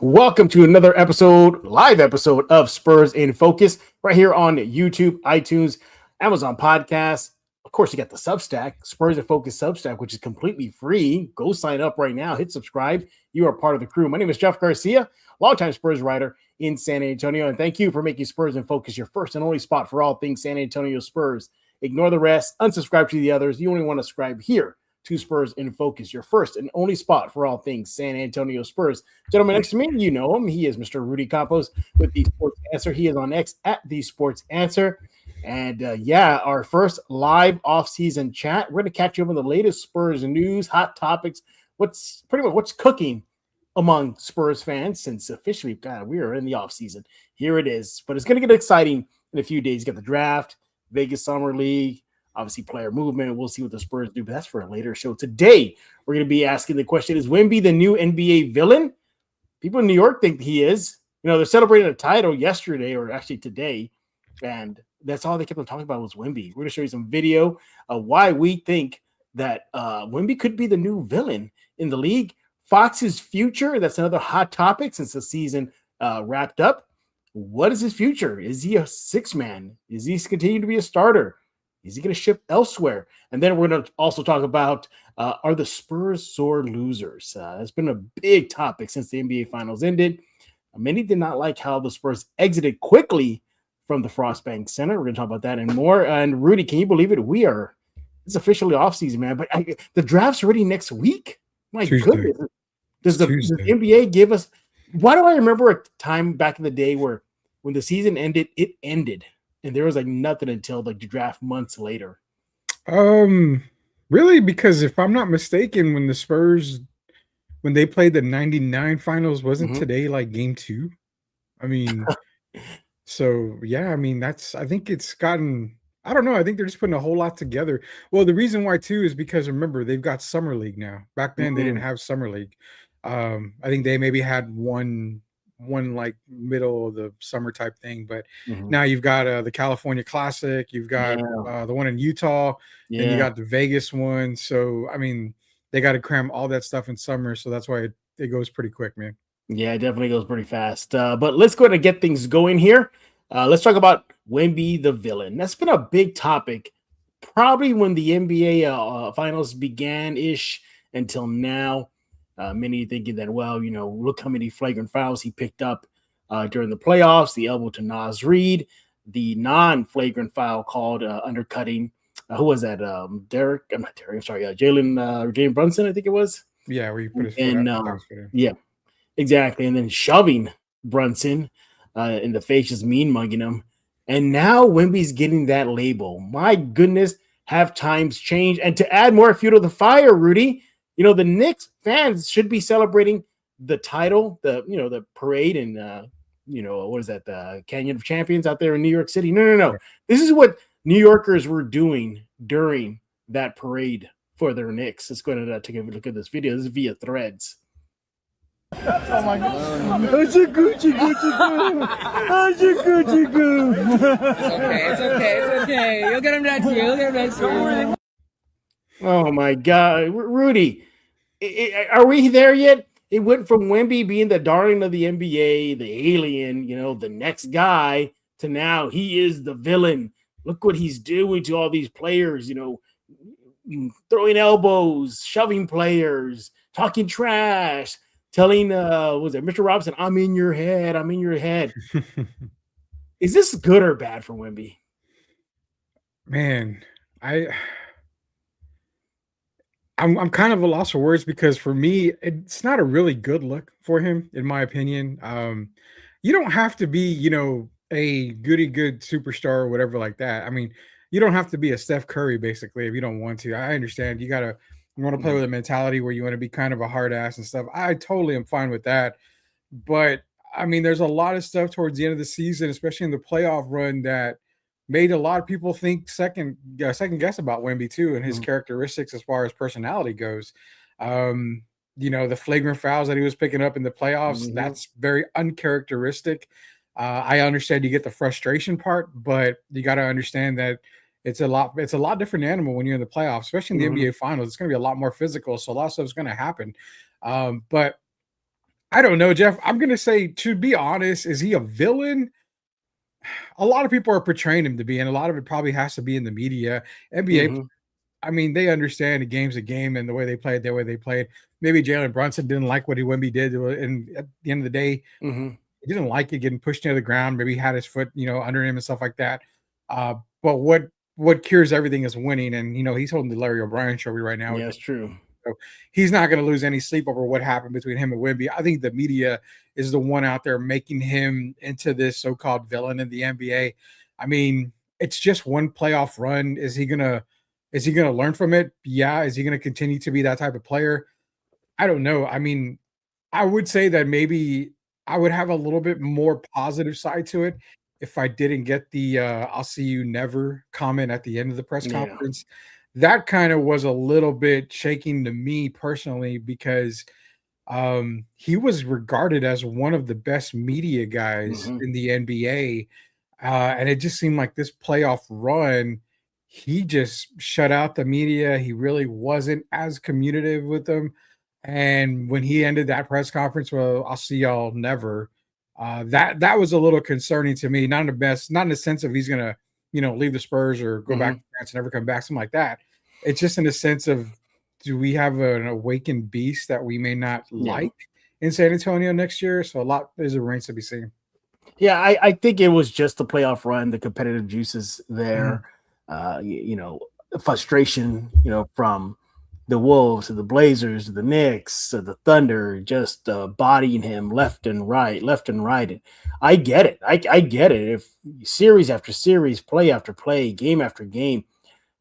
Welcome to another live episode of Spurs in Focus, right here on YouTube, iTunes, Amazon Podcasts. Of course, you got the Substack, Spurs in Focus Substack, which is completely free. Go sign up right now. Hit subscribe. You are part of the crew. My name is Jeff Garcia, longtime Spurs writer in San Antonio, and thank you for making Spurs in Focus your first and only spot for all things San Antonio Spurs. Ignore the rest. Unsubscribe to the others. You only want to subscribe here to Spurs in Focus, your first and only spot for all things San Antonio Spurs. Gentleman next to me, you know him. He is Mr. Rudy Campos with The Sports Answer. He is on X at The Sports Answer. And our first live off-season chat. We're going to catch you up on the latest Spurs news, hot topics, what's cooking among Spurs fans since officially, we are in the off-season. Here it is. But it's going to get exciting in a few days. You got the draft, Vegas Summer League, obviously player movement. We'll see what the Spurs do, but that's for a later show. Today, we're going to be asking the question, is Wemby the new NBA villain? People in New York think he is. You know, they're celebrating a title yesterday, or actually today, and that's all they kept on talking about was Wemby. We're going to show you some video of why we think that Wemby could be the new villain in the league. Fox's future, that's another hot topic since the season wrapped up. What is his future? Is he a six-man? Is he continue to be a starter? Is he going to ship elsewhere? And then we're going to also talk about, are the Spurs sore losers? That's been a big topic since the NBA Finals ended. Many did not like how the Spurs exited quickly from the Frostbank Center. We're going to talk about that and more. And Rudy, can you believe it? It's officially offseason, man. But the draft's already next week. My Tuesday. goodness. Does the NBA give us – why do I remember a time back in the day where when the season ended, it ended? And there was like nothing until like the draft months later. Really? Because if I'm not mistaken, when the Spurs, when they played the 99 finals, wasn't today like game 2? I mean, so yeah, I mean, I think it's gotten, I don't know. I think they're just putting a whole lot together. Well, the reason why too is because remember, they've got Summer League now. Back then they didn't have Summer League. I think they maybe had one like middle of the summer type thing, but now you've got the California Classic, you've got the one in Utah, and you got the Vegas one. So I mean, they got to cram all that stuff in summer, so that's why it goes pretty quick, man. Yeah, it definitely goes pretty fast. But let's go ahead and get things going here. Let's talk about Wemby the villain. That's been a big topic, probably when the NBA finals began ish until now. Many thinking that, well, you know, look how many flagrant fouls he picked up during the playoffs, the elbow to Naz Reid, the non-flagrant foul called undercutting. Who was that? Jalen Brunson, I think it was. Yeah, where you put his foot out. Yeah, exactly. And then shoving Brunson in the face, just mean mugging him. And now Wemby's getting that label. My goodness, have times changed? And to add more fuel to the fire, Rudy, you know, the Knicks fans should be celebrating the title, the parade and, what is that? The Canyon of Champions out there in New York City. No. This is what New Yorkers were doing during that parade for their Knicks. Let's go ahead and take a look at this video. This is via Threads. Oh my God. It's a Gucci goo. It's a Gucci goo. It's okay. You'll get him next year. Oh my God, Rudy, are we there yet? It went from Wemby being the darling of the NBA, the alien, the next guy, to now he is the villain. Look what he's doing to all these players, throwing elbows, shoving players, talking trash, telling, Mr. Robinson, I'm in your head. Is this good or bad for Wemby? Man, I'm kind of a loss for words because for me, it's not a really good look for him, in my opinion. You don't have to be, a goody-good superstar or whatever like that. I mean, you don't have to be a Steph Curry, basically, if you don't want to. I understand you want to play with a mentality where you want to be kind of a hard ass and stuff. I totally am fine with that. But, I mean, there's a lot of stuff towards the end of the season, especially in the playoff run, that made a lot of people think second guess about Wemby too and his characteristics as far as personality goes. The flagrant fouls that he was picking up in the playoffs, that's very uncharacteristic. I understand you get the frustration part, but you got to understand that it's a lot different animal when you're in the playoffs, especially in the NBA finals. It's going to be a lot more physical. So a lot of stuff is going to happen. But I don't know, Jeff. I'm gonna say, to be honest, is he a villain? A lot of people are portraying him to be, and a lot of it probably has to be in the media. NBA, Mhm, I mean, they understand the game's a game, and the way they played, the way they played. Maybe Jalen Brunson didn't like what Wemby did, and at the end of the day, mhm. he didn't like it getting pushed near the ground. Maybe he had his foot, under him and stuff like that. But what cures everything is winning, and he's holding the Larry O'Brien trophy right now. Yeah, it's true. So he's not going to lose any sleep over what happened between him and Wemby. I think the media is the one out there making him into this so-called villain in the NBA. I mean, it's just one playoff run. Is he gonna learn from it? Yeah. Is he gonna continue to be that type of player? I don't know. I mean, I would say that maybe I would have a little bit more positive side to it if I didn't get the "I'll see you never" comment at the end of the press Yeah. conference. That kind of was a little bit shaking to me personally because he was regarded as one of the best media guys Mhm. in the NBA. And it just seemed like this playoff run, he just shut out the media. He really wasn't as communicative with them. And when he ended that press conference, well, I'll see y'all never. That was a little concerning to me. Not in the best, not in the sense of he's gonna, leave the Spurs or go back Mhm. to France and never come back, something like that. It's just in the sense of, do we have an awakened beast that we may not Yeah. like in San Antonio next year? So a lot is remains to be seen. Yeah, I think it was just the playoff run, the competitive juices there, Mhm. frustration, from the Wolves to the Blazers to the Knicks to the Thunder, just bodying him left and right, left and right. And I get it. I get it. If series after series, play after play, game after game,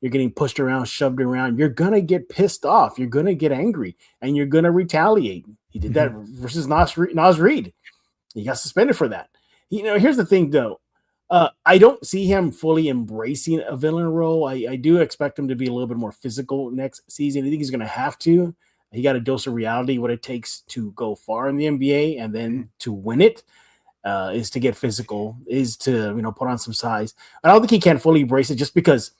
you're getting pushed around, shoved around, you're gonna get pissed off. You're gonna get angry, and you're gonna retaliate. He did that Mhm. versus Nas Reed. He got suspended for that. Here's the thing though. I don't see him fully embracing a villain role. I do expect him to be a little bit more physical next season. I think he's going to have to. He got a dose of reality. What it takes to go far in the NBA and then Mhm. to win it is to get physical, is to put on some size. I don't think he can fully embrace it just because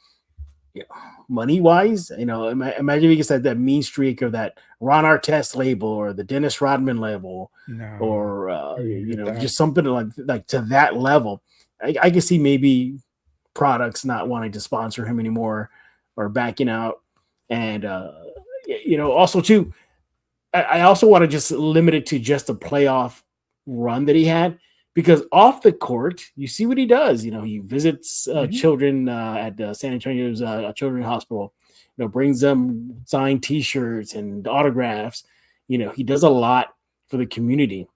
money wise, imagine if he gets that mean streak of that Ron Artest label or the Dennis Rodman level, No, or I didn't get that. just something like to that level. I can see maybe products not wanting to sponsor him anymore or backing out, and also too, I also want to just limit it to just a playoff run that he had, because off the court, you see what he does. He visits Mhm. children at San Antonio's Children's Hospital. Brings them signed T-shirts and autographs. He does a lot for the community.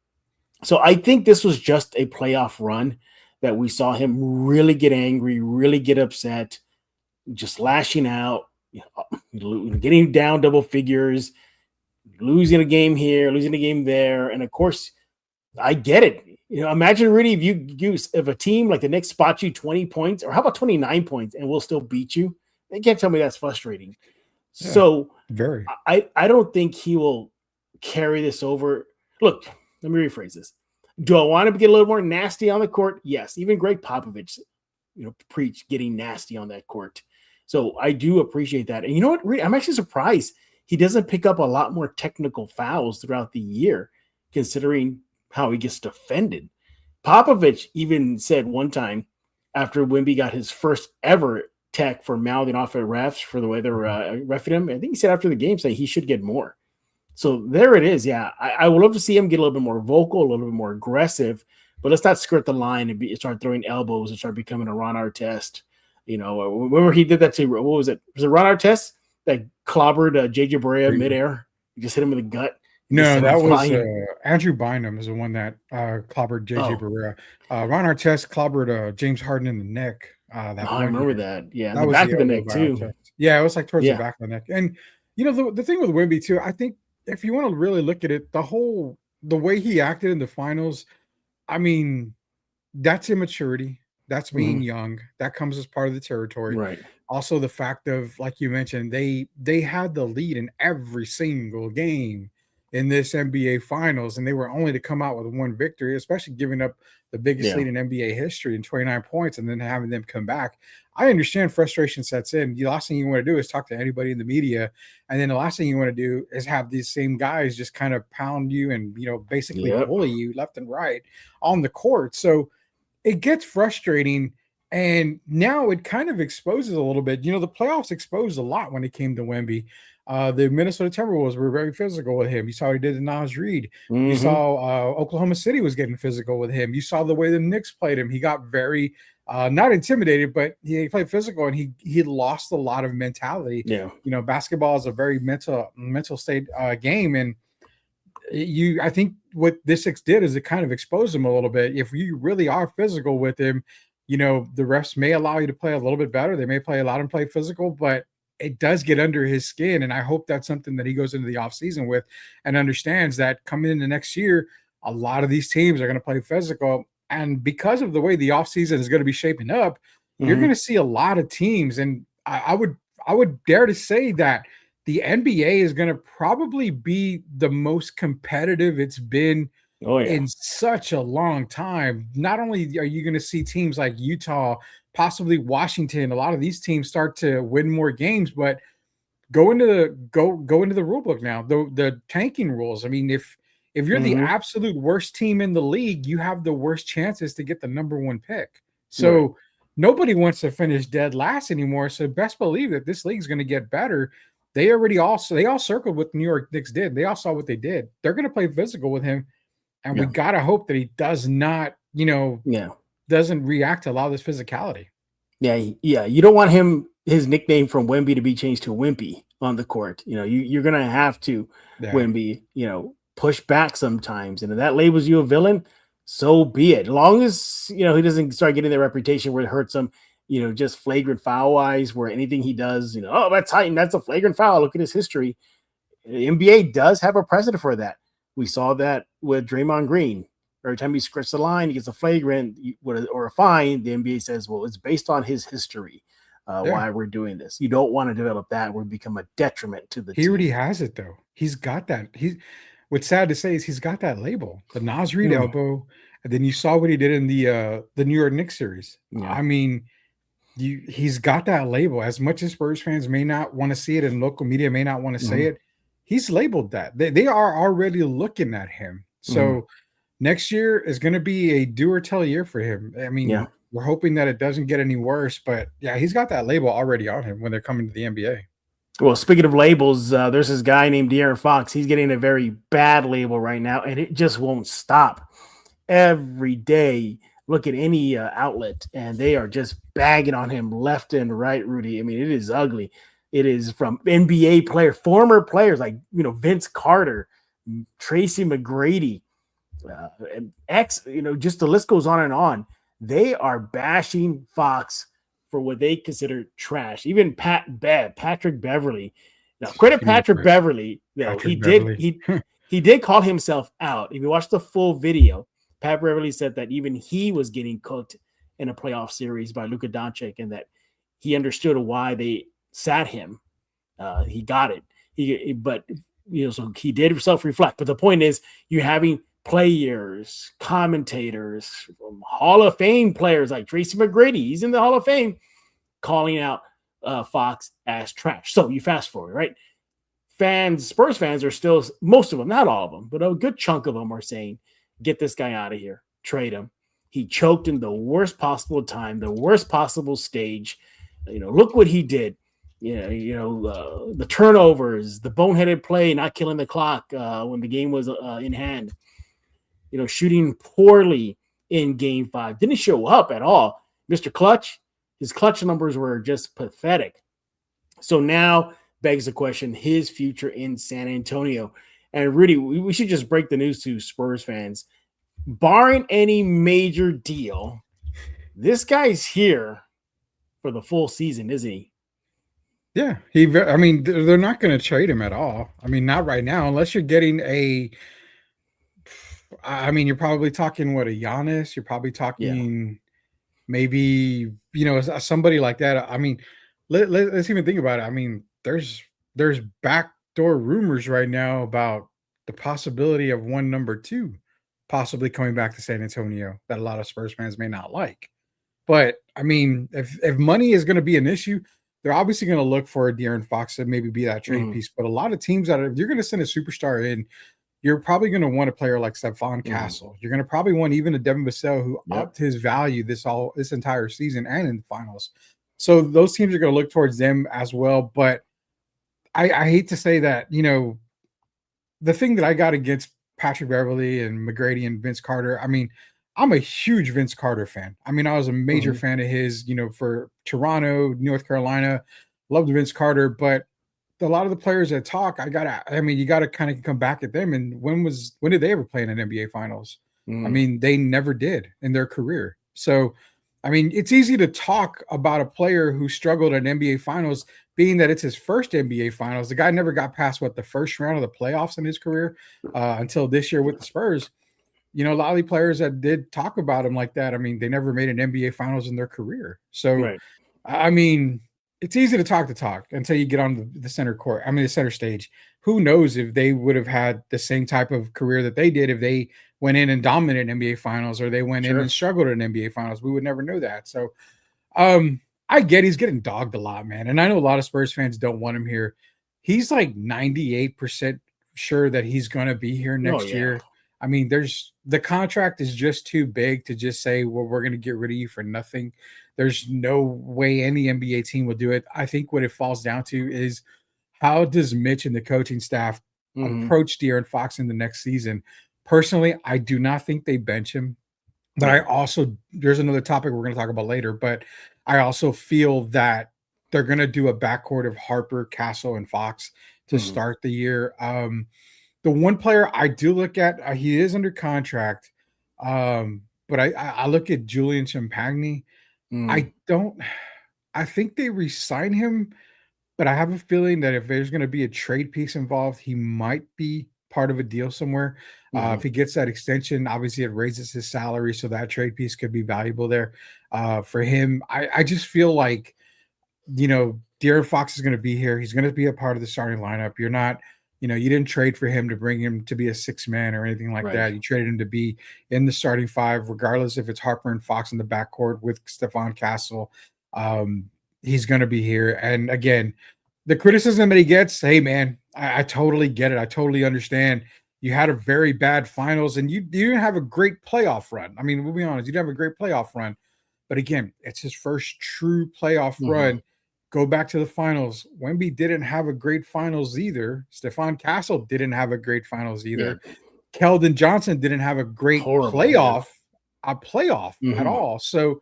So I think this was just a playoff run that we saw him really get angry, really get upset, just lashing out, getting down double figures, losing a game here, losing a game there, and of course, I get it. Imagine Rudy, if a team like the Knicks spot you 20 points, or how about 29 points, and we'll still beat you. They can't tell me that's frustrating. Yeah, So very. I don't think he will carry this over. Look, let me rephrase this. Do I want to get a little more nasty on the court? Yes. Even Greg Popovich, preach getting nasty on that court. So I do appreciate that. And you know what? I'm actually surprised he doesn't pick up a lot more technical fouls throughout the year, considering how he gets defended. Popovich even said one time after Wemby got his first ever tech for mouthing off at refs for the way they were refing him, I think he said after the game, saying he should get more. So there it is. Yeah, I would love to see him get a little bit more vocal, a little bit more aggressive, but let's not skirt the line and start throwing elbows and start becoming a Ron Artest. Remember he did that to, what was it? Was it Ron Artest that clobbered JJ Barea midair? He just hit him in the gut. He just No, sent him that was flying. Andrew Bynum is the one that clobbered JJ Oh, Barea. Ron Artest clobbered James Harden in the neck that I one remember year. that. Yeah, in That the was back the of the elbow neck by too. Artest. Yeah, it was like towards the Yeah. back of the neck. And the thing with Wemby too, I think if you want to really look at it, the way he acted in the finals, I mean, that's immaturity. That's being Mhm. young. That comes as part of the territory. Right. Also, the fact of, like you mentioned, they had the lead in every single game in this NBA Finals, and they were only to come out with one victory, especially giving up the biggest Yeah. lead in NBA history in 29 points, and then having them come back. I understand frustration sets in. The last thing you want to do is talk to anybody in the media. And then the last thing you want to do is have these same guys just kind of pound you and, basically bully you left and right on the court. So it gets frustrating. And now it kind of exposes a little bit. The playoffs exposed a lot when it came to Wemby. The Minnesota Timberwolves were very physical with him. You saw what he did to Nas Reed. Mm-hmm. You saw Oklahoma City was getting physical with him. You saw the way the Knicks played him. He got very not intimidated, but he played physical, and he lost a lot of mentality. Yeah. Basketball is a very mental state game, and I think what this did is it kind of exposed him a little bit. If you really are physical with him, the refs may allow you to play a little bit better. They may allow him to play physical, but it does get under his skin. And I hope that's something that he goes into the offseason with and understands that coming into next year, a lot of these teams are going to play physical. And because of the way the offseason is going to be shaping up, you're going to see a lot of teams. And I would dare to say that the NBA is going to probably be the most competitive it's been in such a long time. Not only are you going to see teams like Utah, possibly Washington, a lot of these teams start to win more games, but go into the rule book now, the tanking rules. I mean, if you're the absolute worst team in the league, you have the worst chances to get the number one pick. So nobody wants to finish dead last anymore. So best believe that this league is going to get better. They all circled what the New York Knicks did. They all saw what they did. They're going to play physical with him. And we got to hope that he does not, doesn't react to a lot of this physicality. Yeah. You don't want his nickname from Wemby to be changed to Wimpy on the court. You're going to have to, Wemby, push back sometimes. And if that labels you a villain, so be it. As long as, he doesn't start getting the reputation where it hurts him, just flagrant foul wise, where anything he does, that's Titan, that's a flagrant foul. Look at his history. The NBA does have a precedent for that. We saw that with Draymond Green. Every time he skirts the line, he gets a flagrant or a fine. The NBA says, well, it's based on his history why we're doing this. You don't want to develop that where it become a detriment to the team. He already has it, though. He's got that. What's sad to say is he's got that label, the Nas Reed elbow. And then you saw what he did in the New York Knicks series. Yeah. I mean, he's got that label. As much as Spurs fans may not want to see it and local media may not want to say it, he's labeled that. They are already looking at him. So next year is going to be a do or tell year for him. I mean, we're hoping that it doesn't get any worse, but he's got that label already on him when they're coming to the NBA. Well, speaking of labels, there's this guy named De'Aaron Fox. He's getting a very bad label right now, and it just won't stop. Every day, look at any outlet, and they are just bagging on him left and right, Rudy. I mean, it is ugly. It is from NBA players, former players like, Vince Carter, Tracy McGrady, just the list goes on and on. They are bashing Fox for what they consider trash. Even Patrick Beverly. Now, credit Patrick Beverly. He did call himself out. If you watch the full video, Pat Beverly said that even he was getting cooked in a playoff series by Luka Doncic, and that he understood why they sat him. He got it. So he did self-reflect. But the point is, you're having players, commentators, Hall of Fame players like Tracy McGrady, he's in the Hall of Fame, calling out Fox as trash. So you fast forward, right? Spurs fans are still, most of them, not all of them, but a good chunk of them are saying, get this guy out of here, trade him. He choked in the worst possible time, the worst possible stage. Look what he did. The turnovers, the boneheaded play, not killing the clock when the game was in hand. Shooting poorly in Game 5. Didn't show up at all. Mr. Clutch, his clutch numbers were just pathetic. So now begs the question, his future in San Antonio. And Rudy, we should just break the news to Spurs fans. Barring any major deal, this guy's here for the full season, isn't he? Yeah, they're not going to trade him at all. I mean, not right now, unless you're getting you're probably talking a Giannis. You're probably talking maybe, somebody like that. I mean, let's even think about it. I mean, there's backdoor rumors right now about the possibility of number 2 possibly coming back to San Antonio that a lot of Spurs fans may not like. But I mean, if money is going to be an issue, they're obviously going to look for De'Aaron Fox to maybe be that trade piece. But a lot of teams if you're going to send a superstar in, you're probably going to want a player like Stephon Castle. You're going to probably want even a Devin Vassell who upped his value this entire season and in the finals. So those teams are going to look towards them as well. But I hate to say that, the thing that I got against Patrick Beverley and McGrady and Vince Carter, I mean, I'm a huge Vince Carter fan. I mean, I was a major fan of his, for Toronto, North Carolina. Loved Vince Carter, but a lot of the players that talk, you got to kind of come back at them. And when did they ever play in an NBA Finals? I mean, they never did in their career. So, I mean, it's easy to talk about a player who struggled at NBA Finals, being that it's his first NBA Finals. The guy never got past the first round of the playoffs in his career until this year with the Spurs. A lot of the players that did talk about him like that, I mean, they never made an NBA Finals in their career. So, I mean, it's easy to talk until you get on the center court. I mean, the center stage. Who knows if they would have had the same type of career that they did if they went in and dominated NBA Finals, or they went in and struggled at NBA Finals. We would never know that. So, I get he's getting dogged a lot, man. And I know a lot of Spurs fans don't want him here. He's like 98% sure that he's going to be here next year. I mean, the contract is just too big to just say, well, we're going to get rid of you for nothing. There's no way any NBA team will do it. I think what it falls down to is, how does Mitch and the coaching staff approach De'Aaron Fox in the next season? Personally, I do not think they bench him. But there's another topic we're going to talk about later, but I also feel that they're going to do a backcourt of Harper, Castle, and Fox to start the year. The one player I do look at, he is under contract, but I look at Julian Champagny. I think they re-sign him, but I have a feeling that if there's going to be a trade piece involved, he might be part of a deal somewhere. If he gets that extension, obviously it raises his salary, so that trade piece could be valuable there for him. I just feel like, De'Aaron Fox is going to be here. He's going to be a part of the starting lineup. You're not, you didn't trade for him to bring him to be a six man or anything like that. You traded him to be in the starting five, regardless if it's Harper and Fox in the backcourt with Stephon Castle. He's going to be here. And again, the criticism that he gets, hey man, I totally get it. I totally understand. You had a very bad finals and you didn't have a great playoff run. I mean, we'll be honest, you didn't have a great playoff run. But again, it's his first true playoff run. Go back to the finals. Wemby didn't have a great finals either. Stephon Castle didn't have a great finals either. Keldon Johnson didn't have a great playoff at all. So,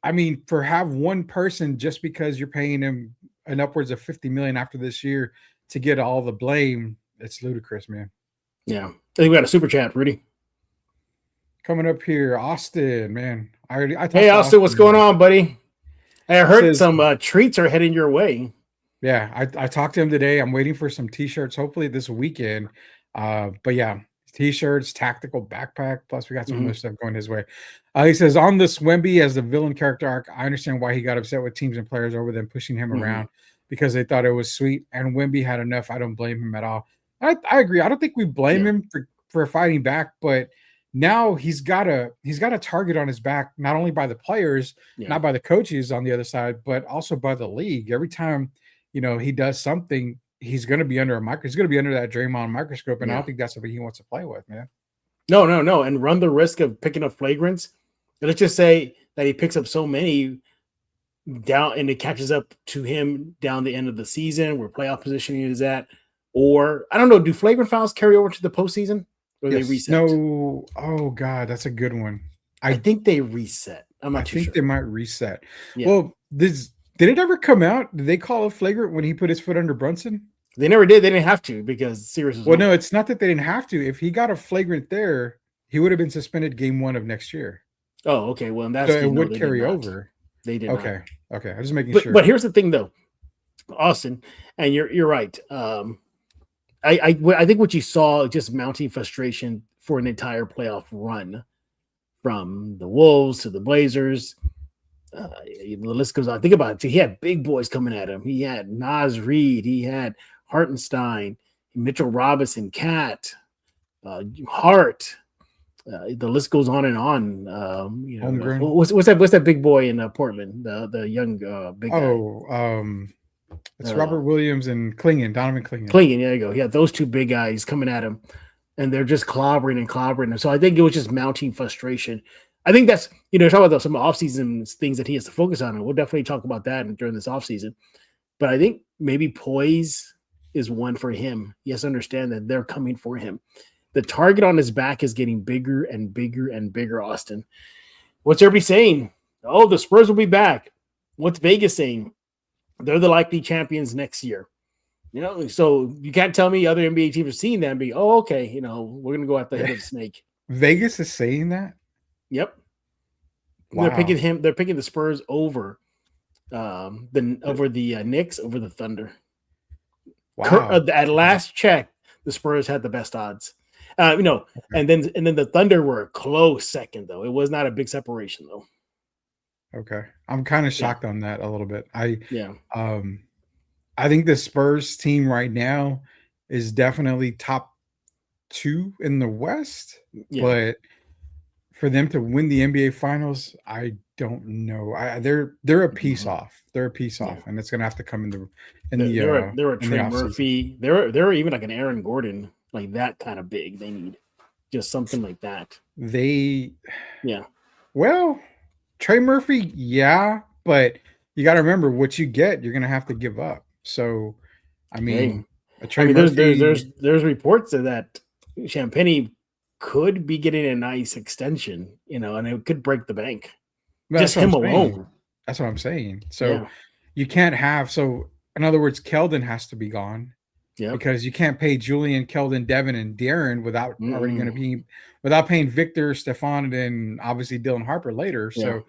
I mean, for have one person, just because you're paying him an upwards of $50 million after this year to get all the blame, it's ludicrous, man. Yeah. I think we got a super chat, Rudy. Coming up here, Austin, man. Hey, Austin, what's going on, buddy? Hey, I heard some treats are heading your way. Yeah, I talked to him today. I'm waiting for some T-shirts, hopefully this weekend. But yeah, T-shirts, tactical backpack. Plus, we got some other stuff going his way. He says, on this Wemby as the villain character arc, I understand why he got upset with teams and players over them pushing him around because they thought it was sweet. And Wemby had enough. I don't blame him at all. I agree. I don't think we blame him for fighting back, but now he's got a target on his back, not only by the players, not by the coaches on the other side, but also by the league. Every time, he does something, he's going to be under a microscope. He's going to be under that Draymond microscope, and I don't think that's something he wants to play with, man. No, and run the risk of picking up flagrants. And let's just say that he picks up so many down, and it catches up to him down the end of the season where playoff positioning is at. Or, I don't know, do flagrant fouls carry over to the postseason? Or they reset? No. Oh, God, that's a good one. I think they reset. I'm not too sure. I think they might reset. Yeah. Well, did it ever come out? Did they call a flagrant when he put his foot under Brunson? They never did. They didn't have to because Sirius was no, it's not that they didn't have to. If he got a flagrant there, he would have been suspended game 1 of next year. Oh, okay. Well, so it would carry over. They did Okay. not. Okay. I'm just making sure. But here's the thing, though, Austin, and you're right. I think what you saw, just mounting frustration for an entire playoff run from the Wolves to the Blazers. The list goes on. Think about it. He had big boys coming at him. He had Naz Reid. He had Hartenstein, Mitchell Robinson, Cat, Hart. The list goes on and on. Holmgren. What's that big boy in Portland? The young big guy. It's Robert Williams and Donovan Clingan. There you go. Yeah, those two big guys coming at him, and they're just clobbering him. So I think it was just mounting frustration. I think that's, talk about some offseason things that he has to focus on, and we'll definitely talk about that during this offseason. But I think maybe poise is one for him. He has to understand that they're coming for him. The target on his back is getting bigger and bigger and bigger, Austin. What's everybody saying? Oh, the Spurs will be back. What's Vegas saying? They're the likely champions next year. So you can't tell me other NBA teams are seeing that and be, oh, okay, we're going to go at the head of the snake. Vegas is saying that? Yep. Wow. They're picking him. They're picking the Spurs over the Knicks, over the Thunder. Wow. At last check, the Spurs had the best odds. And then the Thunder were a close second, though. It was not a big separation, though. Okay. I'm kind of shocked on that a little bit. I think the Spurs team right now is definitely top 2 in the West, but for them to win the NBA Finals, I don't know. They're a piece off. They're a piece off, and it's gonna have to come in the. They're a Trey Murphy. They're even like an Aaron Gordon, like that kind of big. They need just something like that. Well, Trey Murphy, but you got to remember what you get. You're gonna have to give up. So, Murphy, there's reports of that Champagnie could be getting a nice extension, and it could break the bank. Just him alone. That's what I'm saying. So you can't have. So in other words, Keldon has to be gone. Yeah. Because you can't pay Julian, Keldon, Devin, and Darren without already going to be without paying Victor, Stefan, and obviously Dylan Harper later. So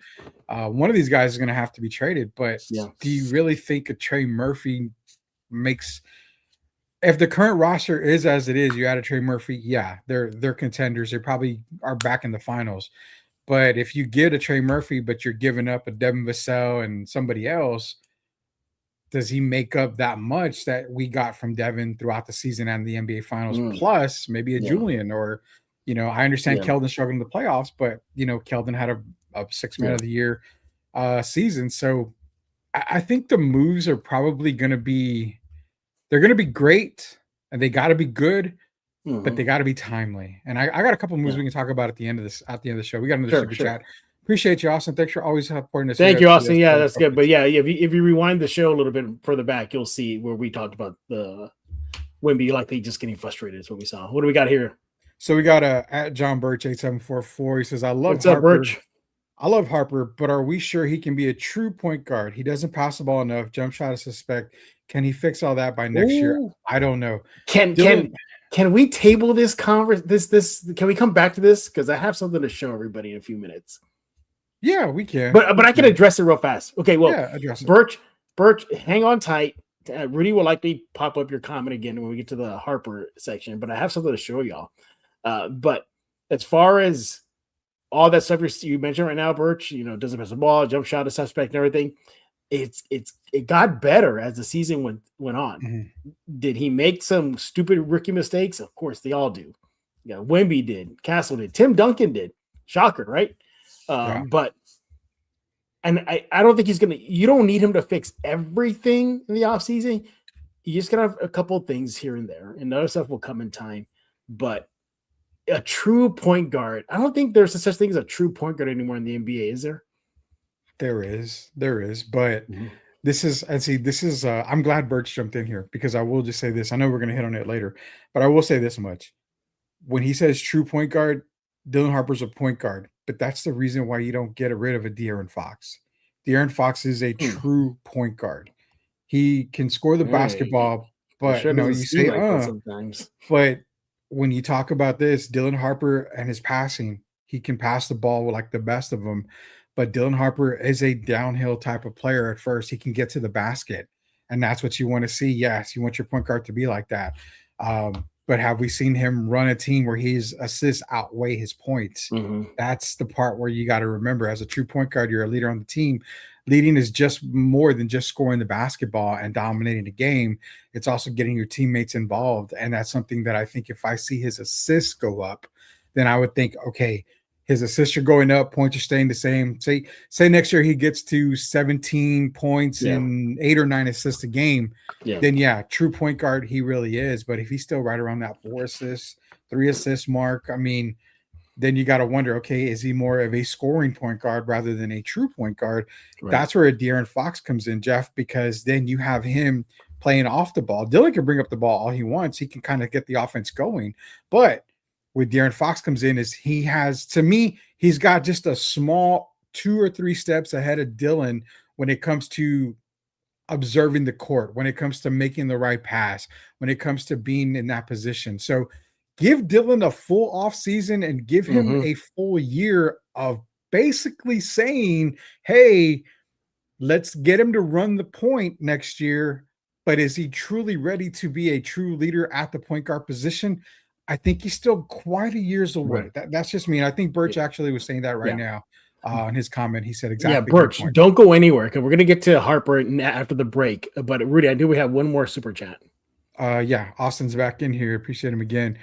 one of these guys is going to have to be traded. But do you really think a Trey Murphy makes? If the current roster is as it is, you add a Trey Murphy, they're contenders. They probably are back in the finals. But if you get a Trey Murphy, but you're giving up a Devin Vassell and somebody else, does he make up that much that we got from Devin throughout the season and the NBA Finals, plus maybe a Julian? Or, I understand Keldon struggled in the playoffs, but, Keldon had a 6 Man of the Year season. So I think the moves are probably going to be – they're going to be great, and they got to be good, but they got to be timely. And I got a couple of moves we can talk about at the end of the show. We got another super chat. Appreciate you, Austin. Thanks for always supporting us. Thank you, Austin. Yeah, that's good. But if you rewind the show a little bit further back, you'll see where we talked about the Wemby likely just getting frustrated. Is what we saw. What do we got here? So we got at John Birch 8744. He says, "I love What's up, Birch? I love Harper, but are we sure he can be a true point guard? He doesn't pass the ball enough. Jump shot is suspect. Can he fix all that by next year? I don't know. Can we table this can we come back to this? Because I have something to show everybody in a few minutes. Yeah, we can. But I can address it real fast. Okay, well, address it. Birch, hang on tight. Rudy will likely pop up your comment again when we get to the Harper section, but I have something to show y'all. But as far as all that stuff you mentioned right now, Birch, doesn't pass the ball, jump shot is suspect and everything. It got better as the season went on. Mm-hmm. Did he make some stupid rookie mistakes? Of course, they all do. Wemby did, Castle did, Tim Duncan did. Shocker, right? But I don't think you don't need him to fix everything in the offseason. You just gotta have a couple of things here and there, and other stuff will come in time. But a true point guard, I don't think there's such thing as a true point guard anymore in the NBA, is there? There is, but this is I'm glad Birch jumped in here, because I will just say this. I know we're going to hit on it later, but I will say this much. When he says true point guard, Dylan Harper's a point guard, but that's the reason why you don't get rid of a De'Aaron Fox. De'Aaron Fox is a true point guard. He can score the basketball, but you say sometimes. But when you talk about this, Dylan Harper and his passing, he can pass the ball like the best of them. But Dylan Harper is a downhill type of player at first. He can get to the basket, and that's what you want to see. Yes, you want your point guard to be like that. But have we seen him run a team where his assists outweigh his points? Mm-hmm. That's the part where you got to remember, as a true point guard, you're a leader on the team. Leading is just more than just scoring the basketball and dominating the game. It's also getting your teammates involved. And that's something that I think if I see his assists go up, then I would think, okay, his assists are going up, points are staying the same. Say next year he gets to 17 points and 8 or 9 assists a game. Yeah. Then true point guard he really is. But if he's still right around that 4 assists, 3 assist mark, I mean, then you got to wonder, okay, is he more of a scoring point guard rather than a true point guard? Right. That's where a De'Aaron Fox comes in, Jeff, because then you have him playing off the ball. Dillon can bring up the ball all he wants. He can kind of get the offense going. But where De'Aaron Fox comes in is he has, to me, he's got just a small 2 or 3 steps ahead of Dillon when it comes to observing the court, when it comes to making the right pass, when it comes to being in that position. So give Dillon a full off season and give him a full year of basically saying, hey, let's get him to run the point next year. But is he truly ready to be a true leader at the point guard position? I think he's still quite a years away. Right. That's just me. And I think Birch actually was saying that right now in his comment. He said exactly. Yeah, Birch, don't go anywhere because we're going to get to Harper after the break. But Rudy, I do we have one more super chat. Austin's back in here. Appreciate him again.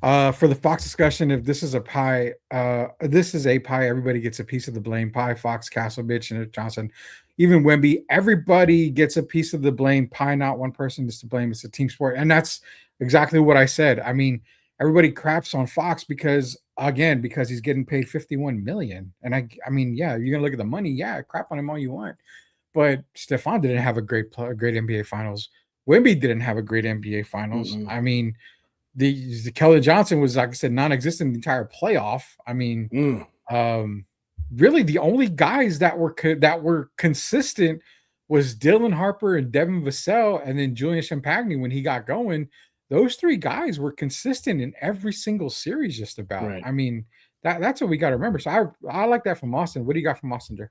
For the Fox discussion, if this is a pie, everybody gets a piece of the blame. Pie, Fox, Castle, Bitch, and Johnson, even Wemby, everybody gets a piece of the blame. Pie, not one person is to blame. It's a team sport. And that's exactly what I said. I mean, everybody craps on Fox because he's getting paid $51 million. And I mean, you're going to look at the money. Yeah, crap on him all you want. But Stephon didn't have a great NBA Finals. Wemby didn't have a great NBA Finals. I mean, the Kelly Johnson was, like I said, non-existent in the entire playoff. I mean, really the only guys that were consistent was Dillon, Harper, and Devin Vassell, and then Julian Champagny when he got going. Those 3 guys were consistent in every single series, just about. Right. I mean, that's what we got to remember. So I like that from Austin. What do you got from Austin there?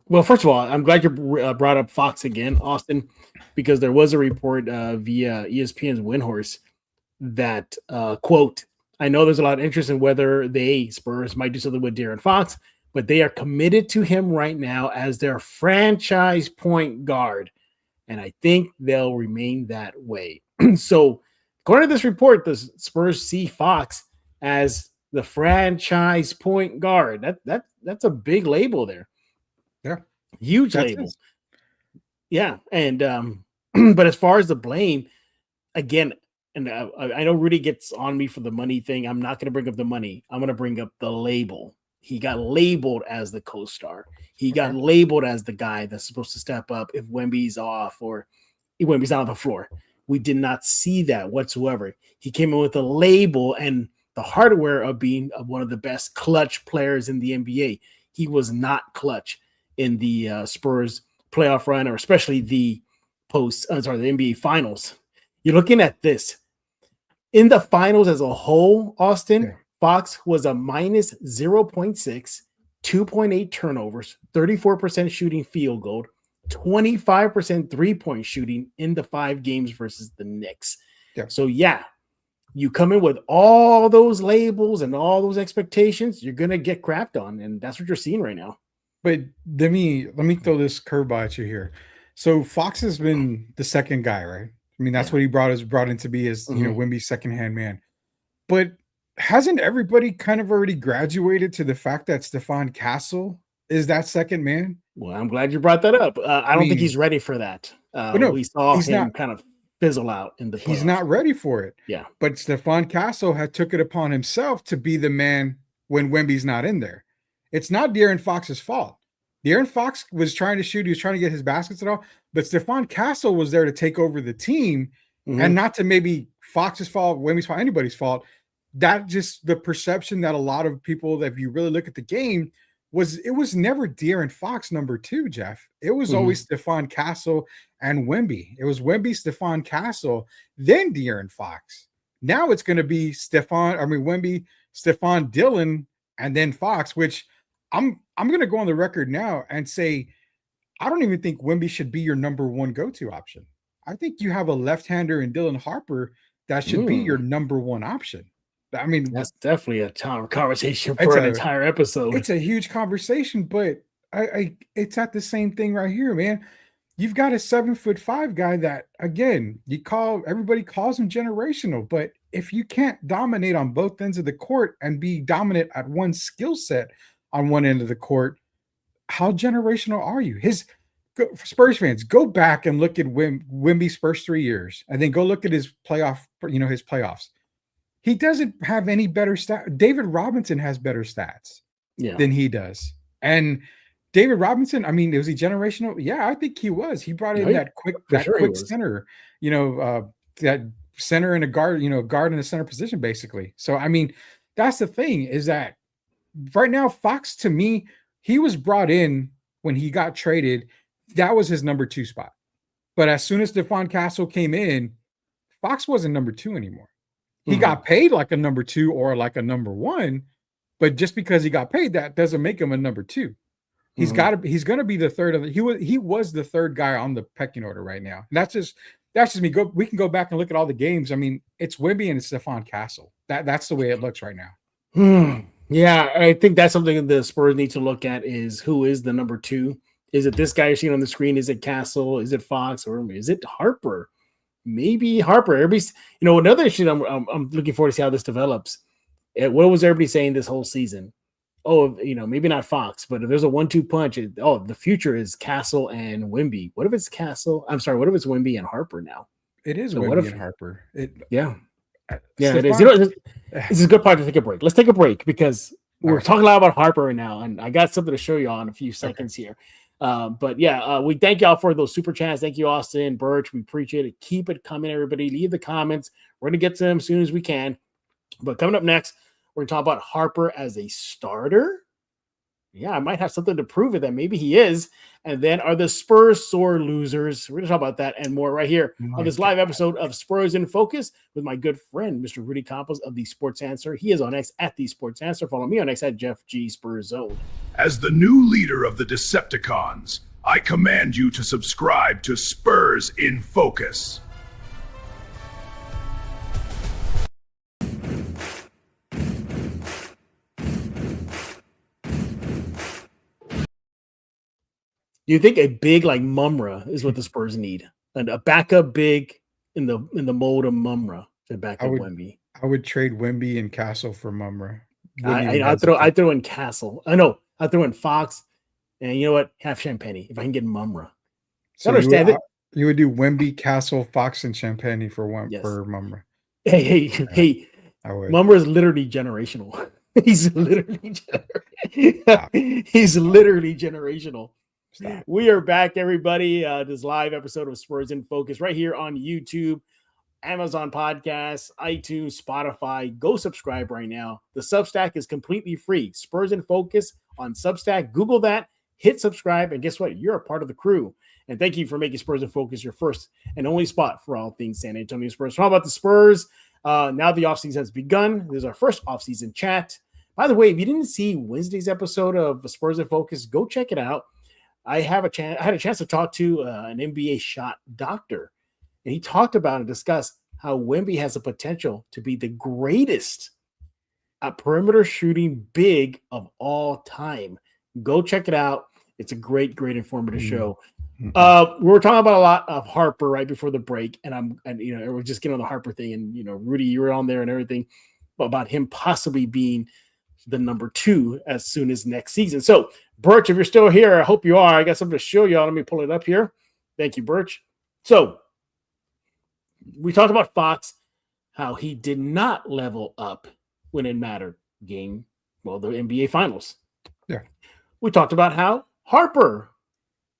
Well, first of all, I'm glad you brought up Fox again, Austin, because there was a report via ESPN's Windhorse that, quote, I know there's a lot of interest in whether Spurs might do something with De'Aaron Fox, but they are committed to him right now as their franchise point guard. And I think they'll remain that way. So according to this report, the Spurs see Fox as the franchise point guard. That's a big label there. Yeah. Huge label. Yeah. And but as far as the blame, again, and I know Rudy gets on me for the money thing. I'm not going to bring up the money. I'm going to bring up the label. He got labeled as the co-star. He got labeled as the guy that's supposed to step up if Wemby's off or Wemby's not on the floor. We did not see that whatsoever. He came in with a label and the hardware of being one of the best clutch players in the NBA. He was not clutch in the Spurs playoff run, or especially the NBA Finals. You're looking at this. In the finals as a whole, Austin, Fox was a minus 0.6, 2.8 turnovers, 34% shooting field goal, 25% three-point shooting in the 5 games versus the Knicks. Yeah. So, you come in with all those labels and all those expectations, you're going to get crapped on, and that's what you're seeing right now. But let me throw this curveball at you here. So Fox has been the second guy, right? I mean, that's what he brought in to be as Wemby's second-hand man. But hasn't everybody kind of already graduated to the fact that Stephon Castle is that second man? Well, I'm glad you brought that up. I don't think he's ready for that. We saw him kind of fizzle out in the playoffs. He's not ready for it. Yeah. But Stephon Castle had took it upon himself to be the man when Wemby's not in there. It's not De'Aaron Fox's fault. De'Aaron Fox was trying to shoot. He was trying to get his baskets and all. But Stephon Castle was there to take over the team and not to maybe Fox's fault, Wemby's fault, anybody's fault. That just the perception that a lot of people, that if you really look at the game, it was never De'Aaron Fox number 2, Jeff. It was always Stephon Castle and Wemby. It was Wemby, Stephon Castle, then De'Aaron Fox. Now it's going to be Wemby, Stephon, Dillon, and then Fox, which I'm going to go on the record now and say I don't even think Wemby should be your number 1 go-to option. I think you have a left-hander in Dylan Harper that should be your number 1 option. I mean, that's definitely a conversation for an entire episode. It's a huge conversation, but it's at the same thing right here, man. You've got a 7'5" guy that, again, everybody calls him generational, but if you can't dominate on both ends of the court and be dominant at one skill set on one end of the court, how generational are you? Spurs fans, go back and look at Wemby's first 3 years, and then go look at his playoffs. He doesn't have any better stats. David Robinson has better stats than he does. And David Robinson, I mean, was he generational? Yeah, I think he was. He brought in that quick center, that center and a guard, guard in a center position, basically. So, I mean, that's the thing, is that right now, Fox, to me, he was brought in when he got traded. That was his number 2 spot. But as soon as Stephon Castle came in, Fox wasn't number 2 anymore. He got paid like a number 2 or like a number 1, but just because he got paid, that doesn't make him a number 2. He's going to be the third he was the third guy on the pecking order right now. And that's just me. We can go back and look at all the games. I mean, it's Wemby and it's Stephon Castle. That's the way it looks right now. Yeah, I think that's something the Spurs need to look at, is who is the number 2. Is it this guy you're seeing on the screen? Is it Castle? Is it Fox? Or is it Harper? Maybe Harper. Everybody's, another issue I'm looking forward to see how this develops. What was everybody saying this whole season? Oh, maybe not Fox, but if there's a 1-2 punch, the future is Castle and Wemby. What if it's Castle? I'm sorry, what if it's Wemby and Harper now? It is Wemby and Harper. Yeah, it is. This is a good part to take a break. Let's take a break because we're talking a lot about Harper right now, and I got something to show you all in a few seconds here. But yeah, we thank y'all for those super chats. Thank you, Austin, Birch. We appreciate it. Keep it coming, everybody. Leave the comments. We're going to get to them as soon as we can. But coming up next, we're going to talk about Harper as a starter. Yeah, I might have something to prove it that maybe he is. And then, are the Spurs sore losers? We're going to talk about that and more right here on this live episode of Spurs in Focus with my good friend, Mr. Rudy Campos of The Sports Answer. He is on X at The Sports Answer. Follow me on X at Jeff G. Spurs Zone. As the new leader of the Decepticons, I command you to subscribe to Spurs in Focus. Do you think a big like Mumra is what the Spurs need? And a backup big in the mold of Mumra to back up Wemby? I would trade Wemby and Castle for Mumra. I throw in Castle. I know. I throw in Fox. And you know what? Have Champagne if I can get Mumra. So understand it. You would do Wemby, Castle, Fox, and Champagne for Mumra. Hey. Mumra is literally generational. He's literally generational. Stop. We are back, everybody. This live episode of Spurs in Focus right here on YouTube, Amazon Podcasts, iTunes, Spotify. Go subscribe right now. The Substack is completely free. Spurs in Focus on Substack. Google that, hit subscribe, and guess what? You're a part of the crew. And thank you for making Spurs in Focus your first and only spot for all things San Antonio Spurs. How about the Spurs? Now the offseason has begun. This is our first offseason chat. By the way, if you didn't see Wednesday's episode of Spurs in Focus, go check it out. I had a chance to talk to an NBA shot doctor, and he talked about and discussed how Wemby has the potential to be the greatest perimeter shooting big of all time. Go check it out. It's a great informative show. We were talking about a lot of Harper right before the break, and we're just getting on the Harper thing, and Rudy, you were on there and everything about him possibly being the number 2 as soon as next season. So, Birch, if you're still here, I hope you are. I got something to show y'all. Let me pull it up here. Thank you, Birch. So, we talked about Fox, how he did not level up when it mattered. The NBA Finals. Yeah. We talked about how Harper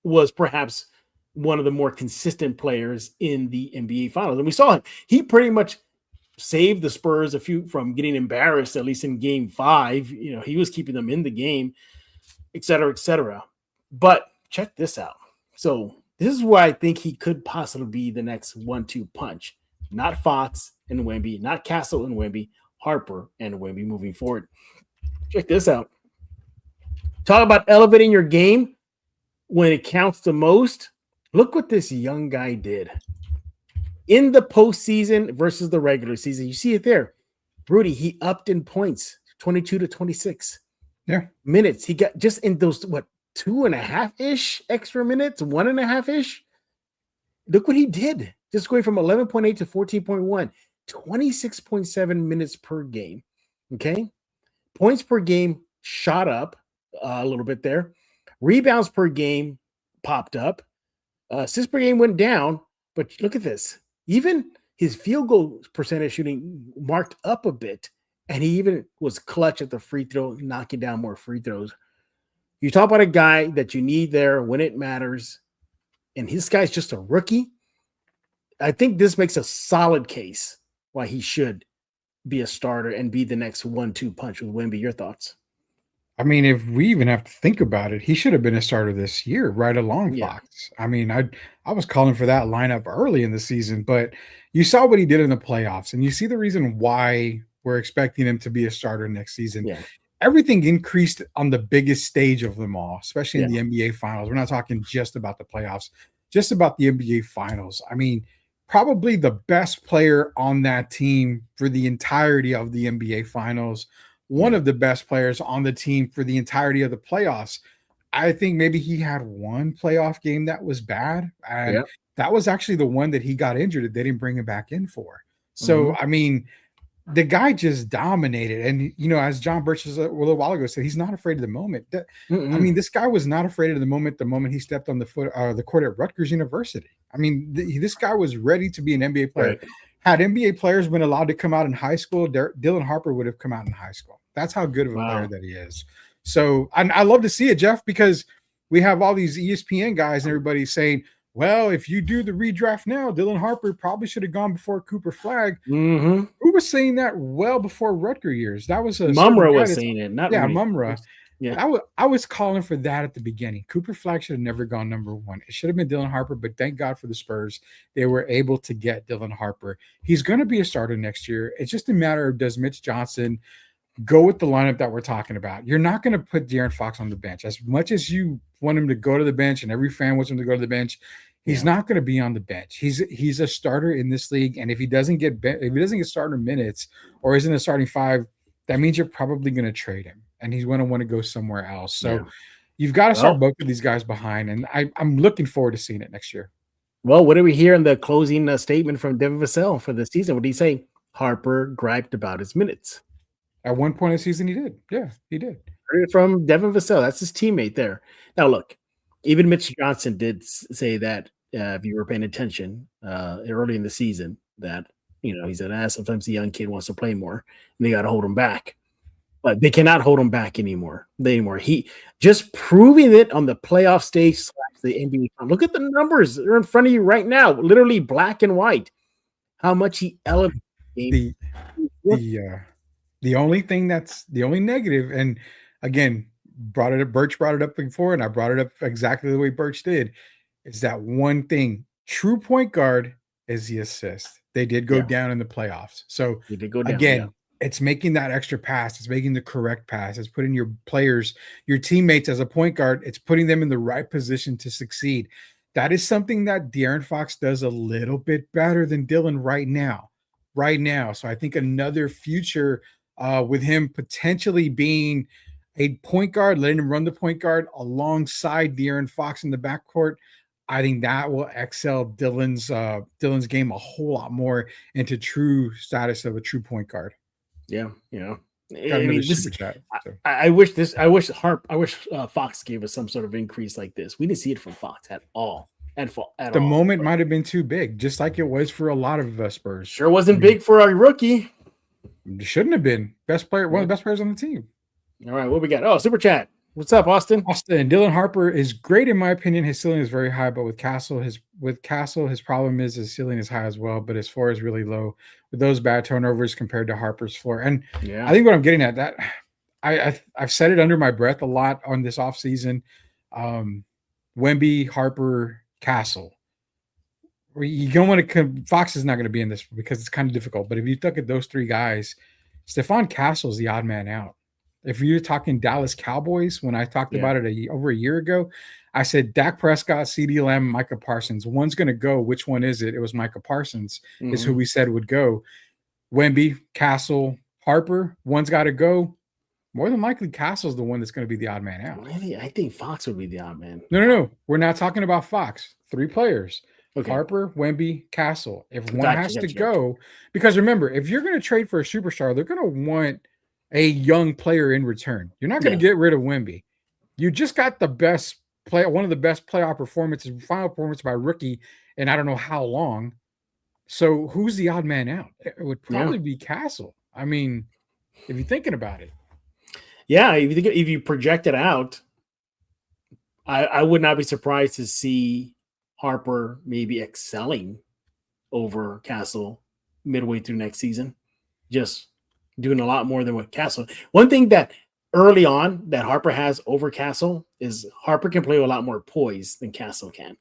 was perhaps one of the more consistent players in the NBA Finals. And we saw him. He pretty much saved the Spurs from getting embarrassed, at least in game 5. He was keeping them in the game, et cetera, et cetera. But check this out. So this is why I think he could possibly be the next 1-2 punch. Not Fox and Wemby, not Castle and Wemby, Harper and Wemby moving forward. Check this out. Talk about elevating your game when it counts the most. Look what this young guy did in the postseason versus the regular season. You see it there. Rudy, he upped in points, 22 to 26. Yeah. Minutes. He got just in those, 2.5-ish extra minutes, 1.5-ish. Look what he did. Just going from 11.8 to 14.1. 26.7 minutes per game. Okay. Points per game shot up a little bit there. Rebounds per game popped up. Assists per game went down. But look at this. Even his field goal percentage shooting marked up a bit. And he even was clutch at the free throw, knocking down more free throws. You talk about a guy that you need there when it matters. And this guy's just a rookie. I think this makes a solid case why he should be a starter and be the next 1-2 punch with Wemby. Your thoughts? I mean, if we even have to think about it, he should have been a starter this year, right along Yeah. Fox. I mean, I was calling for that lineup early in the season, but you saw what he did in the playoffs, and you see the reason why we're expecting him to be a starter next season. Yeah. Everything increased on the biggest stage of them all, especially in Yeah. the NBA Finals. We're not talking just about the playoffs, just about the NBA Finals. I mean, probably the best player on that team for the entirety of the NBA Finals, one of the best players on the team for the entirety of the playoffs. I think maybe he had one playoff game that was bad, and Yep. that was actually the one that he got injured that they didn't bring him back in for. So, I mean, the guy just dominated. And, you know, as John Birch a little while ago said, he's not afraid of the moment. I mean, this guy was not afraid of the moment he stepped on the court at Rutgers University. I mean, this guy was ready to be an NBA player. Right. Had NBA players been allowed to come out in high school, Dylan Harper would have come out in high school. That's how good of a player that he is. So I love to see it, Jeff, because we have all these ESPN guys and everybody saying, well, if you do the redraft now, Dylan Harper probably should have gone before Cooper Flagg. Who was saying that well before Rutgers years? That was Mumra was saying it, not Rudy. Mumra. Yeah, I was calling for that at the beginning. Cooper Flagg should have never gone number one. It should have been Dylan Harper, but thank God for the Spurs. They were able to get Dylan Harper. He's going to be a starter next year. It's just a matter of, does Mitch Johnson go with the lineup that we're talking about? You're not going to put De'Aaron Fox on the bench. As much as you want him to go to the bench and every fan wants him to go to the bench, he's not going to be on the bench. He's a starter in this league, and if he doesn't get starter minutes or isn't a starting five, that means you're probably going to trade him, and he's going to want to go somewhere else. So you've got to start both of these guys behind, and I'm looking forward to seeing it next year. Well, what did we hear in the closing statement from Devin Vassell for the season? What did he say? Harper griped about his minutes. At one point in the season, he did. Yeah, he did. Heard it from Devin Vassell. That's his teammate there. Now, look, even Mitch Johnson did say that, if you were paying attention early in the season, that, you know, he said, sometimes the young kid wants to play more, and they got to hold him back. But they cannot hold him back anymore. He just proving it on the playoff stage / the NBA. Look at the numbers. They're in front of you right now, literally black and white. How much he elevated the game. The only negative, and again, Birch brought it up before, and I brought it up exactly the way Birch did, is that one thing. True point guard is the assist. They did go down in the playoffs. So They did go down, again, it's making that extra pass. It's making the correct pass. It's putting your players, your teammates as a point guard. It's putting them in the right position to succeed. That is something that De'Aaron Fox does a little bit better than Dylan right now. So I think another future with him potentially being a point guard, letting him run the point guard alongside De'Aaron Fox in the backcourt, I think that will excel Dylan's game a whole lot more into true status of a true point guard. Yeah, you know. I mean, I wish Fox gave us some sort of increase like this. We didn't see it from Fox at all. The moment might have been too big, just like it was for a lot of Spurs. Sure wasn't big for a rookie. It shouldn't have been. Best player, one of the best players on the team. All right, what we got? Oh, super chat. What's up, Austin? Dylan Harper is great in my opinion. His ceiling is very high, but with Castle, his problem is his ceiling is high as well, but his floor is really low with those bad turnovers compared to Harper's floor. And I think what I'm getting at, that I've said it under my breath a lot on this offseason. Wemby, Harper, Castle. You don't want to. Fox is not going to be in this because it's kind of difficult. But if you look at those three guys, Stephon Castle is the odd man out. If you're talking Dallas Cowboys, when I talked about it over a year ago, I said Dak Prescott, CeeDee Lamb, Micah Parsons. One's going to go. Which one is it? It was Micah Parsons is who we said would go. Wemby, Castle, Harper. One's got to go. More than likely, Castle's the one that's going to be the odd man out. Really? I think Fox would be the odd man. No. We're not talking about Fox. Three players. Okay. Harper, Wemby, Castle. If one Gotcha, has to gotcha. go, because remember, if you're going to trade for a superstar, they're going to want a young player in return. You're not going to Yeah. get rid of Wemby. You just got the best play, one of the best playoff performances, final performance by rookie, and I don't know how long. So who's the odd man out? It would probably be Castle. I mean, if you're thinking about it. Yeah, if you project it out, I would not be surprised to see Harper maybe excelling over Castle midway through next season, just doing a lot more than what Castle. One thing that early on that Harper has over Castle is Harper can play with a lot more poise than Castle can.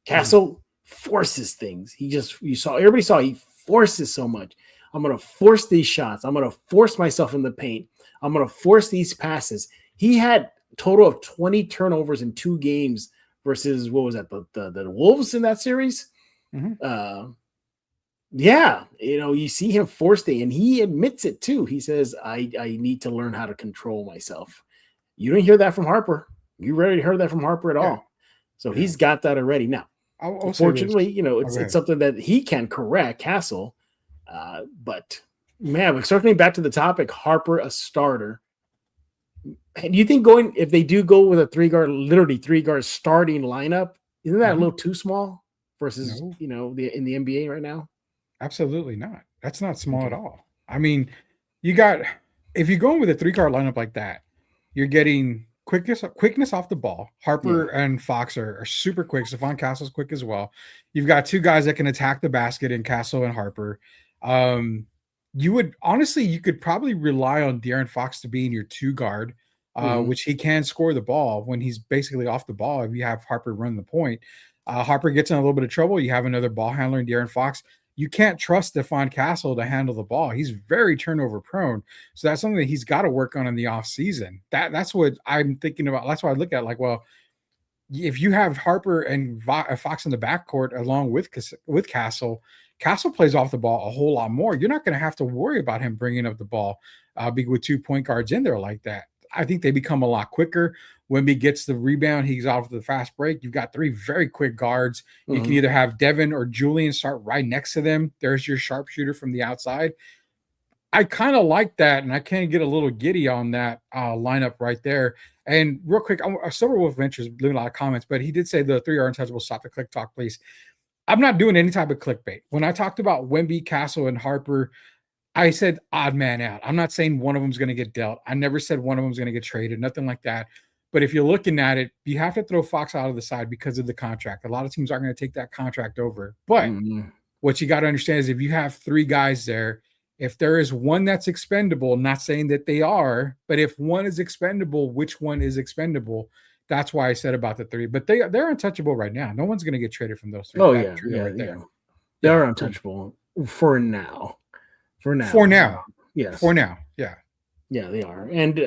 Castle forces things. Everybody saw he forces so much. I'm going to force these shots. I'm going to force myself in the paint. I'm going to force these passes. He had a total of 20 turnovers in 2 games versus what was that? The Wolves in that series. Yeah, you see him force things, and he admits it too. He says, I need to learn how to control myself. You didn't hear that from Harper. You rarely heard that from Harper at all. So he's got that already. Now, unfortunately, it's something that he can correct, Castle. But man, circling back to the topic, Harper a starter. Do you think if they do go with a 3-guard starting lineup, isn't that a little too small versus in the NBA right now? Absolutely not. That's not small at all. I mean, if you're going with a 3-guard lineup like that, you're getting quickness off the ball. Harper and Fox are super quick. Stephon Castle's quick as well. You've got 2 guys that can attack the basket in Castle and Harper. You could probably rely on De'Aaron Fox to be in your 2-guard, which he can score the ball when he's basically off the ball. If you have Harper run the point, Harper gets in a little bit of trouble. You have another ball handler in De'Aaron Fox. You can't trust Stephon Castle to handle the ball. He's very turnover prone. So that's something that he's got to work on in the offseason. That's what I'm thinking about. That's why I look at if you have Harper and Fox in the backcourt along with Castle plays off the ball a whole lot more. You're not going to have to worry about him bringing up the ball with 2 point guards in there like that. I think they become a lot quicker. Wemby gets the rebound. He's off the fast break. You've got 3 very quick guards. You can either have Devin or Julian start right next to them. There's your sharpshooter from the outside. I kind of like that, and I kind of get a little giddy on that lineup right there. And real quick, Silverwolf Ventures leaving a lot of comments, but he did say the 3 are untouchable. Stop the click talk, please. I'm not doing any type of clickbait. When I talked about Wemby, Castle, and Harper, I said odd man out. I'm not saying one of them is going to get dealt. I never said one of them is going to get traded, nothing like that. But if you're looking at it, you have to throw Fox out of the side because of the contract. A lot of teams aren't going to take that contract over. But what you got to understand is if you have 3 guys there, if there is one that's expendable, not saying that they are, but if one is expendable, which one is expendable? That's why I said about the 3. But they're untouchable right now. No one's going to get traded from those 3. Oh, yeah. They are untouchable for now. Yes. For now. Yeah. Yeah, they are. And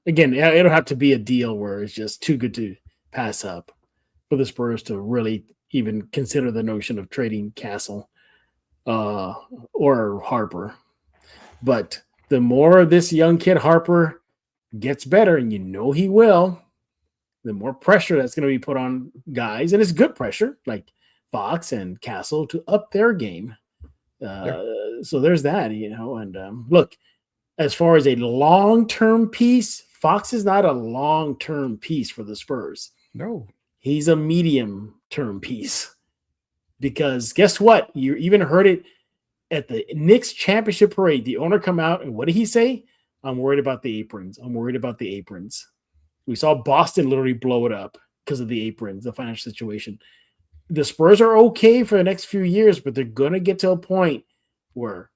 again, it'll have to be a deal where it's just too good to pass up for the Spurs to really even consider the notion of trading Castle or Harper. But the more this young kid Harper gets better, and he will, the more pressure that's going to be put on guys. And it's good pressure, like Fox and Castle, to up their game. So there's that, and look, as far as a long-term piece, Fox is not a long-term piece for the Spurs. No. He's a medium-term piece. Because guess what? You even heard it at the Knicks championship parade. The owner come out, and what did he say? I'm worried about the aprons. We saw Boston literally blow it up because of the aprons, the financial situation. The Spurs are okay for the next few years, but they're going to get to a point where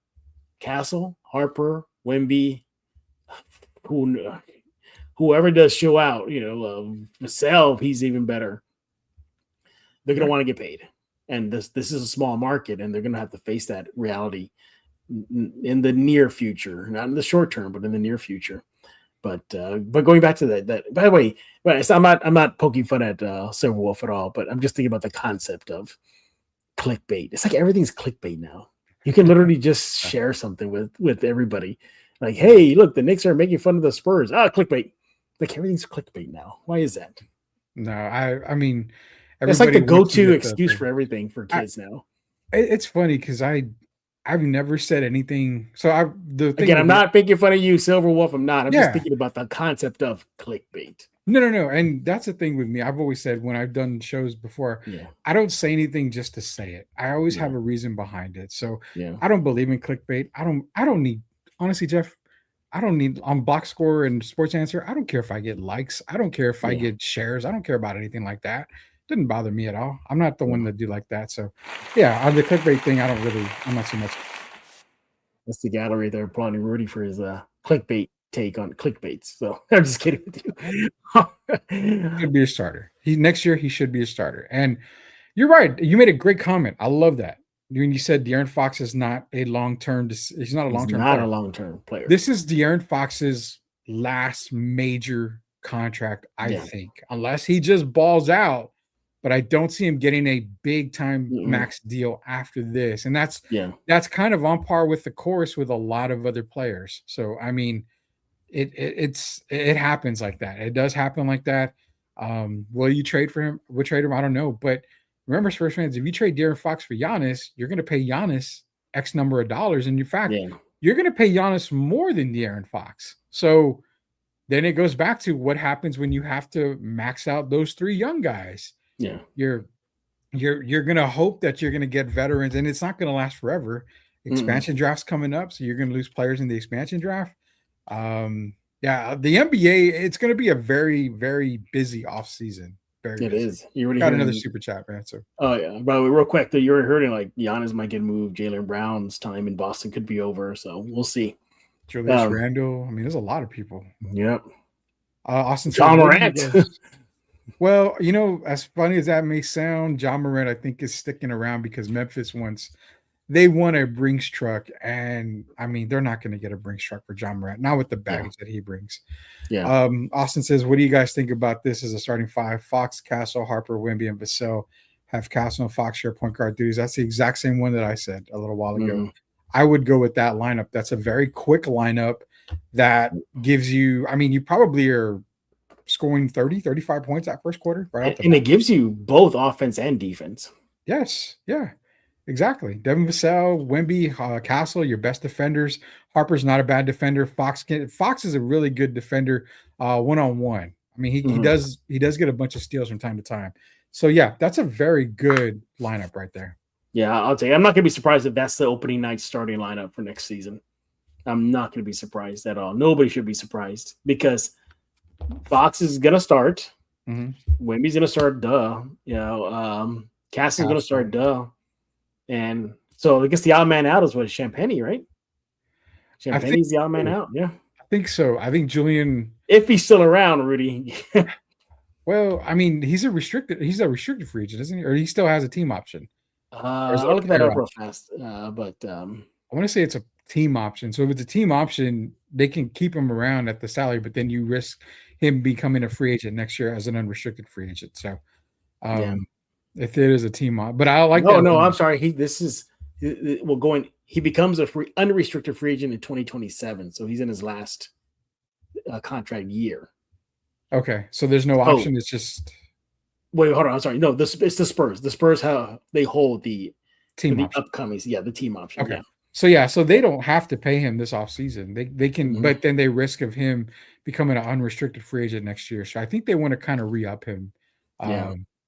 Castle, Harper, Wemby, whoever does show out, Vassell, he's even better. They're going to want to get paid. And this is a small market, and they're going to have to face that reality in the near future, not in the short term, but in the near future. But going back to that, by the way, I'm not poking fun at Silverwolf at all, but I'm just thinking about the concept of clickbait. It's like everything's clickbait now. You can literally just share something with everybody. Like, hey, look, the Knicks are making fun of the Spurs. Clickbait. Like everything's clickbait now. Why is that? No, I mean, It's like the Everybody wants him go-to at excuse the for everything for kids now. It's funny because I've never said anything. So the thing Again, I'm with me- not making fun of you, Silver Wolf. I'm not. I'm just Yeah. thinking about the concept of clickbait. No. And that's the thing with me. I've always said when I've done shows before, Yeah. I don't say anything just to say it. I always Yeah. have a reason behind it. So Yeah. I don't believe in clickbait. I don't need, honestly, Jeff, I don't need on Box Score and Sports Answer. I don't care if I get likes. I don't care if I Yeah. get shares. I don't care about anything like that. Doesn't bother me at all. I'm not the one Yeah. that do like that. So yeah, on the clickbait thing, I'm not too much. That's the gallery there applauding Rudy for his clickbait take on clickbaits. So I'm just kidding with you. Should be a starter. Next year he should be a starter. And you're right. You made a great comment. I love that. When you said De'Aaron Fox is not a long-term, he's not a long-term Not player. a long-term player. This is De'Aaron Fox's last major contract, I Yeah. think, unless he just balls out. But I don't see him getting a big-time max deal after this, and that's kind of on par with the chorus with a lot of other players. So I mean, it happens like that. It does happen like that. Will you trade for him? We'll trade him. I don't know, but remember, Spurs fans, if you trade De'Aaron Fox for Giannis, you're going to pay Giannis X number of dollars, and in fact, you're going to pay Giannis more than De'Aaron Fox. So then it goes back to what happens when you have to max out those three young guys. Yeah, you're going to hope that you're going to get veterans, and it's not going to last forever. Expansion draft's coming up, so you're going to lose players in the expansion draft. The NBA, it's going to be a very, very busy off season. It is. You already got another super chat, man. So, oh yeah, by the way, real quick, though, you're hearing like Giannis might get moved. Jaylen Brown's time in Boston could be over, so we'll see. Julius Randle. I mean, there's a lot of people. Yep. Austin. John Morant. Well, as funny as that may sound, John Morant, I think, is sticking around because Memphis wants a Brinks truck, and I mean, they're not going to get a Brinks truck for John Morant, not with the baggage that he brings. Yeah. Austin says, "What do you guys think about this as a starting five? Fox, Castle, Harper, Wemby, and Vassell have Castle and Fox share point guard duties." That's the exact same one that I said a little while ago. I would go with that lineup. That's a very quick lineup that gives you. I mean, you probably are scoring 30, 35 points that first quarter, right? And it gives you both offense and defense. Yes. Yeah, exactly. Devin Vassell, Wemby, Castle, your best defenders. Harper's not a bad defender. Fox is a really good defender one-on-one. I mean, he does get a bunch of steals from time to time. So yeah, that's a very good lineup right there. Yeah, I'll tell you. I'm not gonna be surprised if that's the opening night starting lineup for next season. I'm not gonna be surprised at all. Nobody should be surprised because Fox is gonna start. Wemby's gonna start. Cassie's gonna start. And so I guess the odd man out is what, Champagny, right? Champagny's the odd man out. Yeah, I think so. I think Julian, if he's still around, Rudy. Well, I mean, he's a restricted free agent, isn't he? Or he still has a team option. I'll look that up real fast. But I want to say it's a team option. So if it's a team option, they can keep him around at the salary, but then you risk him becoming a free agent next year as an unrestricted free agent. So if it is a team op, but I like that. No, I'm sorry. He becomes a unrestricted free agent in 2027. So he's in his last contract year. Okay. So there's no option. It's just wait, hold on. I'm sorry. No, it's the Spurs. The Spurs they hold the team the option. upcoming. Yeah, the team option. Okay. Yeah. So they don't have to pay him this offseason. They can, but then they risk of him becoming an unrestricted free agent next year. So I think they want to kind of re-up him.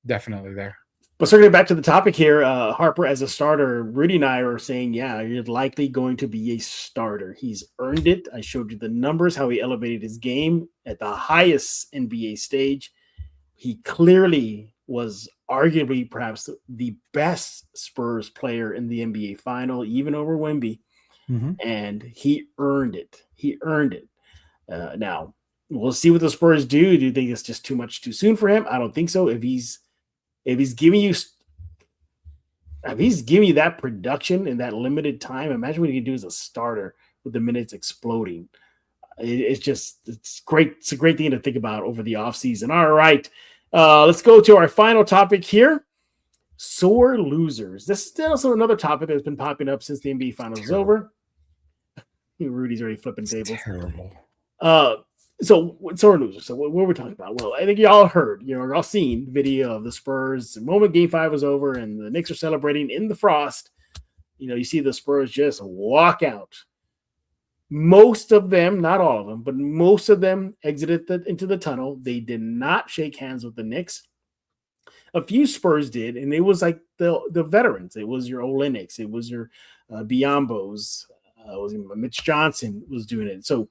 Definitely there. But circling back to the topic here, Harper as a starter, Rudy and I are saying, yeah, you're likely going to be a starter. He's earned it. I showed you the numbers, how he elevated his game at the highest NBA stage. He clearly was arguably perhaps the best Spurs player in the NBA final, even over Wemby. And he earned it. Now, we'll see what the Spurs do. Do you think it's just too much too soon for him? I don't think so. If he's giving you that production in that limited time, imagine what he can do as a starter with the minutes exploding. It's great. It's a great thing to think about over the offseason. All right. Let's go to our final topic here. Sore losers. This is also another topic that's been popping up since the NBA Finals is over. Rudy's already flipping tables. Terrible. So sore loser. So what we're talking about? Well, I think y'all heard, you're all seen video of the Spurs. The moment Game 5 was over and the Knicks are celebrating in the frost, you see the Spurs just walk out. Most of them, not all of them, but most of them exited into the tunnel. They did not shake hands with the Knicks. A few Spurs did, and it was like the veterans. It was your Olenics. It was your Biombos. Was Mitch Johnson was doing it. So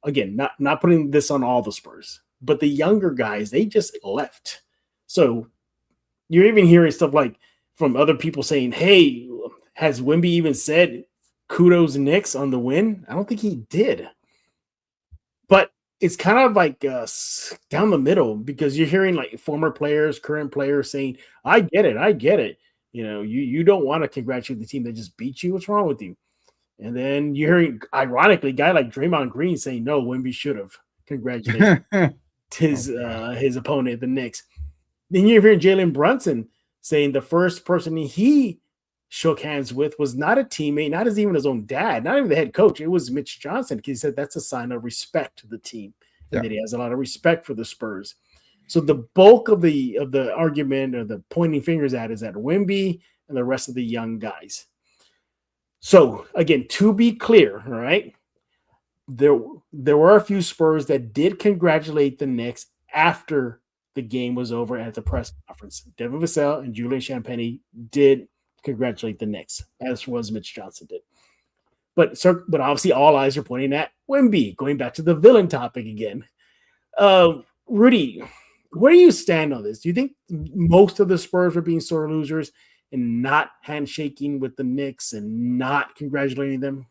again, not putting this on all the Spurs, but the younger guys, they just left. So you're even hearing stuff like from other people saying, "Hey, has Wemby even said kudos Knicks on the win?" I don't think he did. But it's kind of like down the middle because you're hearing like former players, current players saying, I get it. You don't want to congratulate the team that just beat you. What's wrong with you? And then you're hearing, ironically, a guy like Draymond Green saying, no, Wemby should have congratulated his opponent, the Knicks. Then you're hearing Jalen Brunson saying the first person he shook hands with was not a teammate, not even his own dad, not even the head coach. It was Mitch Johnson. He said that's a sign of respect to the team, and that he has a lot of respect for the Spurs. So the bulk of the argument or the pointing fingers at is at Wemby and the rest of the young guys. So again, to be clear, all right, there were a few Spurs that did congratulate the Knicks after the game was over at the press conference. Devin Vassell and Julian Champagnie did congratulate the Knicks, as was Mitch Johnson did. But obviously all eyes are pointing at Wemby, going back to the villain topic again. Rudy, where do you stand on this? Do you think most of the Spurs were being sore losers and not handshaking with the Knicks and not congratulating them?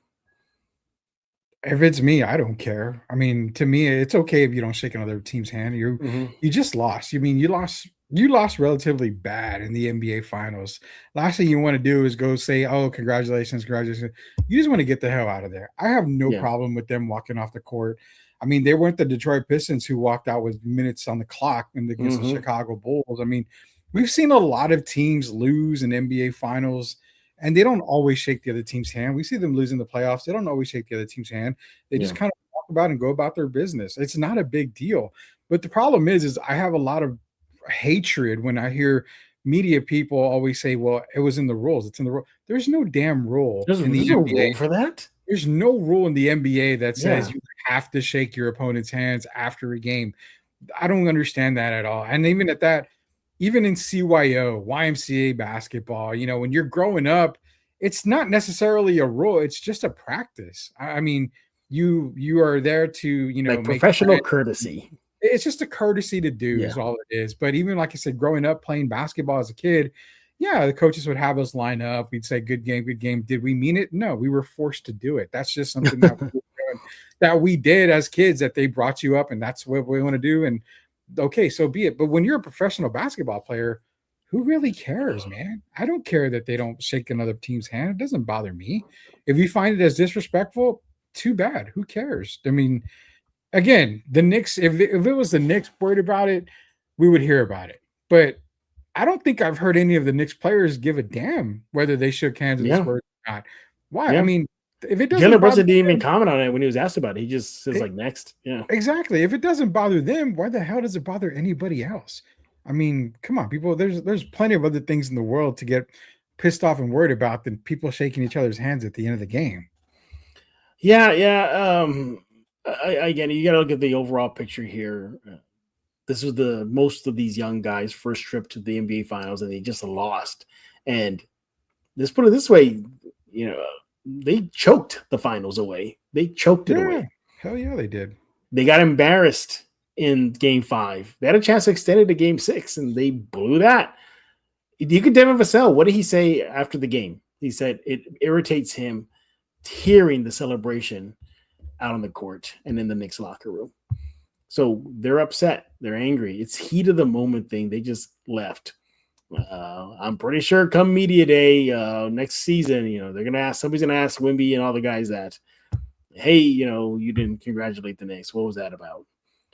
If it's me, I don't care. I mean, to me, it's okay if you don't shake another team's hand. You just lost. You lost relatively bad in the NBA Finals. Last thing you want to do is go say, "Oh, congratulations." You just want to get the hell out of there. I have no problem with them walking off the court. I mean, they weren't the Detroit Pistons who walked out with minutes on the clock against the Chicago Bulls. I mean, we've seen a lot of teams lose in NBA Finals, and they don't always shake the other team's hand. We see them lose in the playoffs. They don't always shake the other team's hand. They just kind of walk about and go about their business. It's not a big deal. But the problem is I have a lot of hatred when I hear media people always say, well, it was in the rules. It's in the rule. There's no damn rule in the NBA rule for that. There's no rule in the NBA that says you have to shake your opponent's hands after a game. I don't understand that at all. And even at that, even in CYO, YMCA basketball, when you're growing up, it's not necessarily a rule. It's just a practice. I mean, you are there to, like professional courtesy. It's just a courtesy to do is all it is. But even like I said, growing up playing basketball as a kid, the coaches would have us line up. We'd say, good game, good game. Did we mean it? No, we were forced to do it. That's just something that we did as kids, that they brought you up and that's what we want to do. And okay, so be it. But when you're a professional basketball player, who really cares, man? I don't care that they don't shake another team's hand. It doesn't bother me. If you find it as disrespectful, too bad. Who cares? I mean, again, the Knicks, if it was the Knicks worried about it, we would hear about it. But I don't think I've heard any of the Knicks players give a damn whether they shook hands with the Spurs or not. Why? I mean, if it doesn't, Jalen Brunson didn't even comment on it when he was asked about it. He just says like next. Yeah, exactly. If it doesn't bother them, why the hell does it bother anybody else? I mean, come on, people. There's plenty of other things in the world to get pissed off and worried about than people shaking each other's hands at the end of the game. Yeah. Again, you got to look at the overall picture here. This was most of these young guys' first trip to the NBA Finals, and they just lost. And let's put it this way, they choked the finals away. They choked it away. Hell yeah, they did. They got embarrassed in Game 5. They had a chance to extend it to Game 6, and they blew that. You could Devin Vassell. What did he say after the game? He said it irritates him hearing the celebration out on the court and in the Knicks locker room. So they're upset. They're angry. It's heat of the moment thing. They just left. I'm pretty sure come media day next season, somebody's gonna ask Wemby and all the guys that, hey, you didn't congratulate the Knicks. What was that about?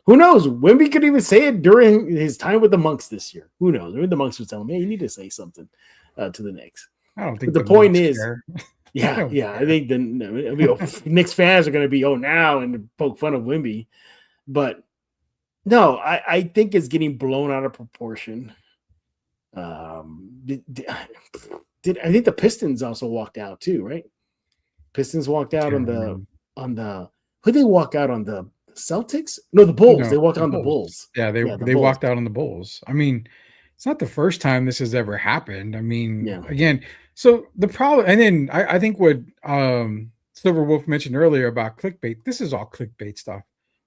Who knows? Wemby could even say it during his time with the Monks this year. Who knows? Maybe the Monks was telling him, hey, you need to say something to the Knicks. I don't think the point is, I think the Knicks fans are going to be now and poke fun of Wemby. But no, I think it's getting blown out of proportion. Did I think the Pistons also walked out too, right? Pistons walked out Yeah, on I the mean, who they walk out on the Celtics? No, the Bulls. no, They walked the out on the Bulls. Bulls. Yeah, they Yeah, the they Bulls. walked out on the Bulls. I mean, it's not the first time this has ever happened. I mean, Yeah. again, so the problem, and then I think what Silver Wolf mentioned earlier about clickbait, this is all clickbait stuff.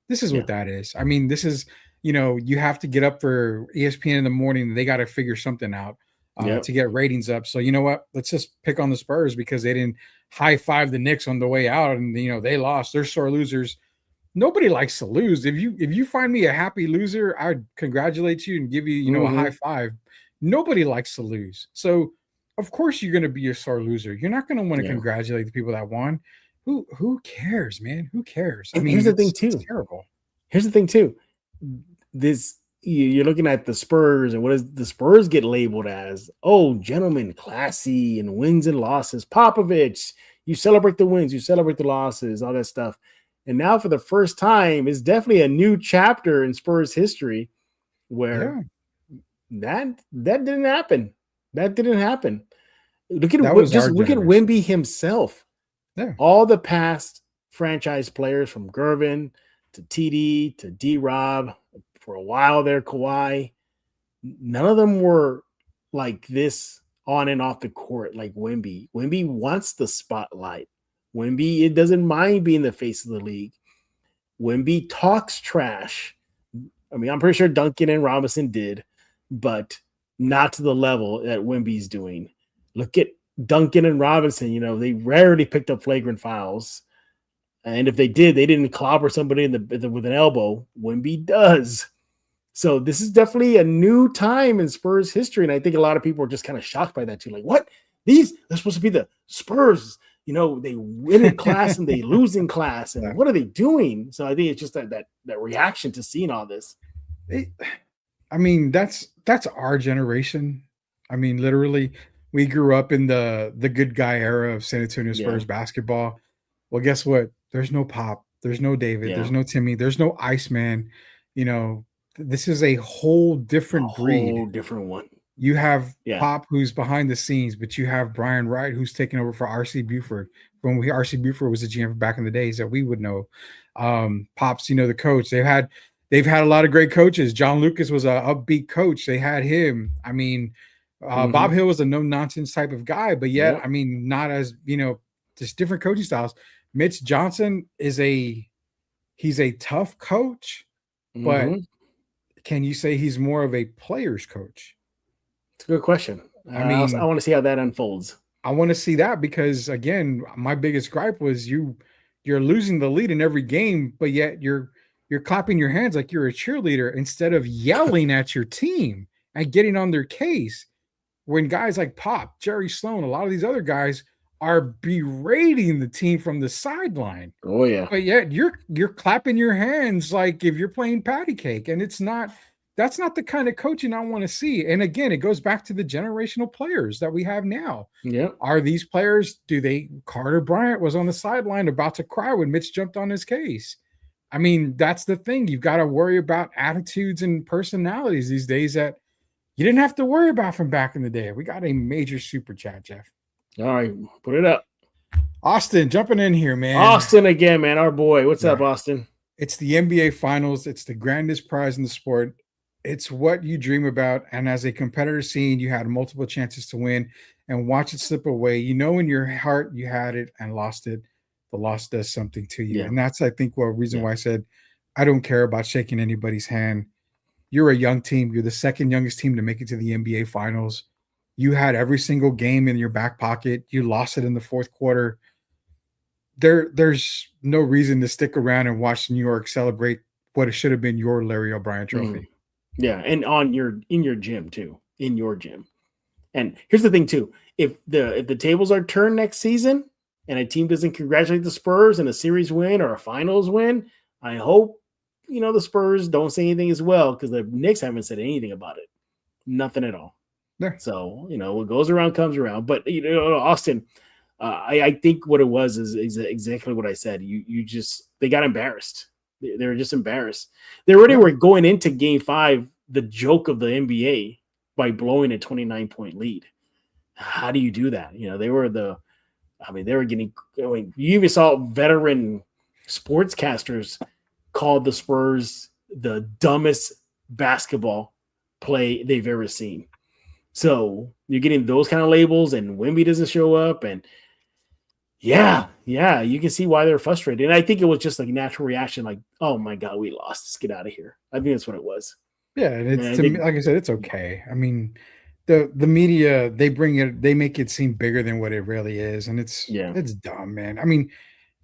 This is Yeah. what that is. I mean, this is, you have to get up for ESPN in the morning. They got to figure something out Yep. to get ratings up. So you know what? Let's just pick on the Spurs because they didn't high five the Knicks on the way out, and they lost. They're sore losers. Nobody likes to lose. If you find me a happy loser, I'd congratulate you and give you, a high five. Nobody likes to lose. So of course you're going to be a sore loser. You're not going to want to Yeah. congratulate the people that won. Who cares, man? Who cares? I And mean, here's the thing it's too. terrible. Here's the thing too. You're looking at the Spurs, and what does the Spurs get labeled as? Oh, gentlemen, classy, and wins and losses. Popovich, you celebrate the wins, you celebrate the losses, all that stuff. And now, for the first time, it's definitely a new chapter in Spurs history where that didn't happen. That didn't happen. Look at That was our look at generation. Wemby himself. Yeah. All the past franchise players, from Gervin to TD to D-Rob, for a while there, Kawhi, none of them were like this on and off the court like Wemby. Wemby wants the spotlight. Wemby, it doesn't mind being the face of the league. Wemby talks trash. I mean, I'm pretty sure Duncan and Robinson did, but not to the level that Wemby's doing. Look at Duncan and Robinson. They rarely picked up flagrant fouls. And if they did, they didn't clobber somebody with an elbow. Wemby does. So this is definitely a new time in Spurs history. And I think a lot of people are just kind of shocked by that too. Like, what? They're supposed to be the Spurs. They win in class and they lose in class. And what are they doing? So I think it's just that reaction to seeing all this. I mean, that's our generation. I mean, literally, we grew up in the good guy era of San Antonio Spurs basketball. Well, guess what? There's no Pop. There's no David. There's no Timmy. There's no Iceman. This is a whole different breed. Whole different one. You have Pop, who's behind the scenes, but you have Brian Wright, who's taking over for R.C. Buford. When RC Buford was the GM back in the days that we would know. Pop's, the coach. They've had a lot of great coaches. John Lucas was a upbeat coach. They had him. I mean, Bob Hill was a no-nonsense type of guy, but yet, I mean, not as, just different coaching styles. Mitch Johnson he's a tough coach, but can you say he's more of a player's coach? It's a good question. I mean, I want to see how that unfolds. I want to see that because, again, my biggest gripe was you're losing the lead in every game, but yet you're clapping your hands like you're a cheerleader instead of yelling at your team and getting on their case. When guys like Pop, Jerry Sloan, a lot of these other guys are berating the team from the sideline. Oh yeah. But yet you're clapping your hands like if you're playing patty cake. And that's not the kind of coaching I want to see. And again, it goes back to the generational players that we have now. Yeah. Are these players, Carter Bryant was on the sideline about to cry when Mitch jumped on his case. I mean, that's the thing. You've got to worry about attitudes and personalities these days that you didn't have to worry about from back in the day. We got a major super chat, Jeff. All right, put it up. Austin, jumping in here, man. Austin again, man. Our boy. What's up, Austin? It's the NBA Finals. It's the grandest prize in the sport. It's what you dream about. And as a competitor scene, you had multiple chances to win and watch it slip away. In your heart you had it and lost it. The loss does something to you. Yeah. And that's, I think, reason why I said I don't care about shaking anybody's hand. You're a young team. You're the second youngest team to make it to the NBA Finals. You had every single game in your back pocket. You lost it in the fourth quarter. There's no reason to stick around and watch New York celebrate what it should have been your Larry O'Brien trophy. Yeah, and in your gym too, in your gym. And here's the thing too: if the tables are turned next season and a team doesn't congratulate the Spurs in a series win or a finals win, I hope the Spurs don't say anything as well, because the Knicks haven't said anything about it, nothing at all. Yeah. So what goes around comes around. But Austin, I think what it was is exactly what I said. They got embarrassed. They were just embarrassed. They already were going into Game 5, the joke of the NBA, by blowing a 29-point lead. How do you do that? They were they were getting going. You even saw veteran sportscasters called the Spurs the dumbest basketball play they've ever seen. So you're getting those kind of labels, and Wemby doesn't show up, and yeah, you can see why they're frustrated. And I think it was just like a natural reaction, like, oh my God, we lost. Let's get out of here. I think that's what it was. Yeah, and it's like I said, it's okay. I mean, the media, they make it seem bigger than what it really is, and it's dumb, man. I mean,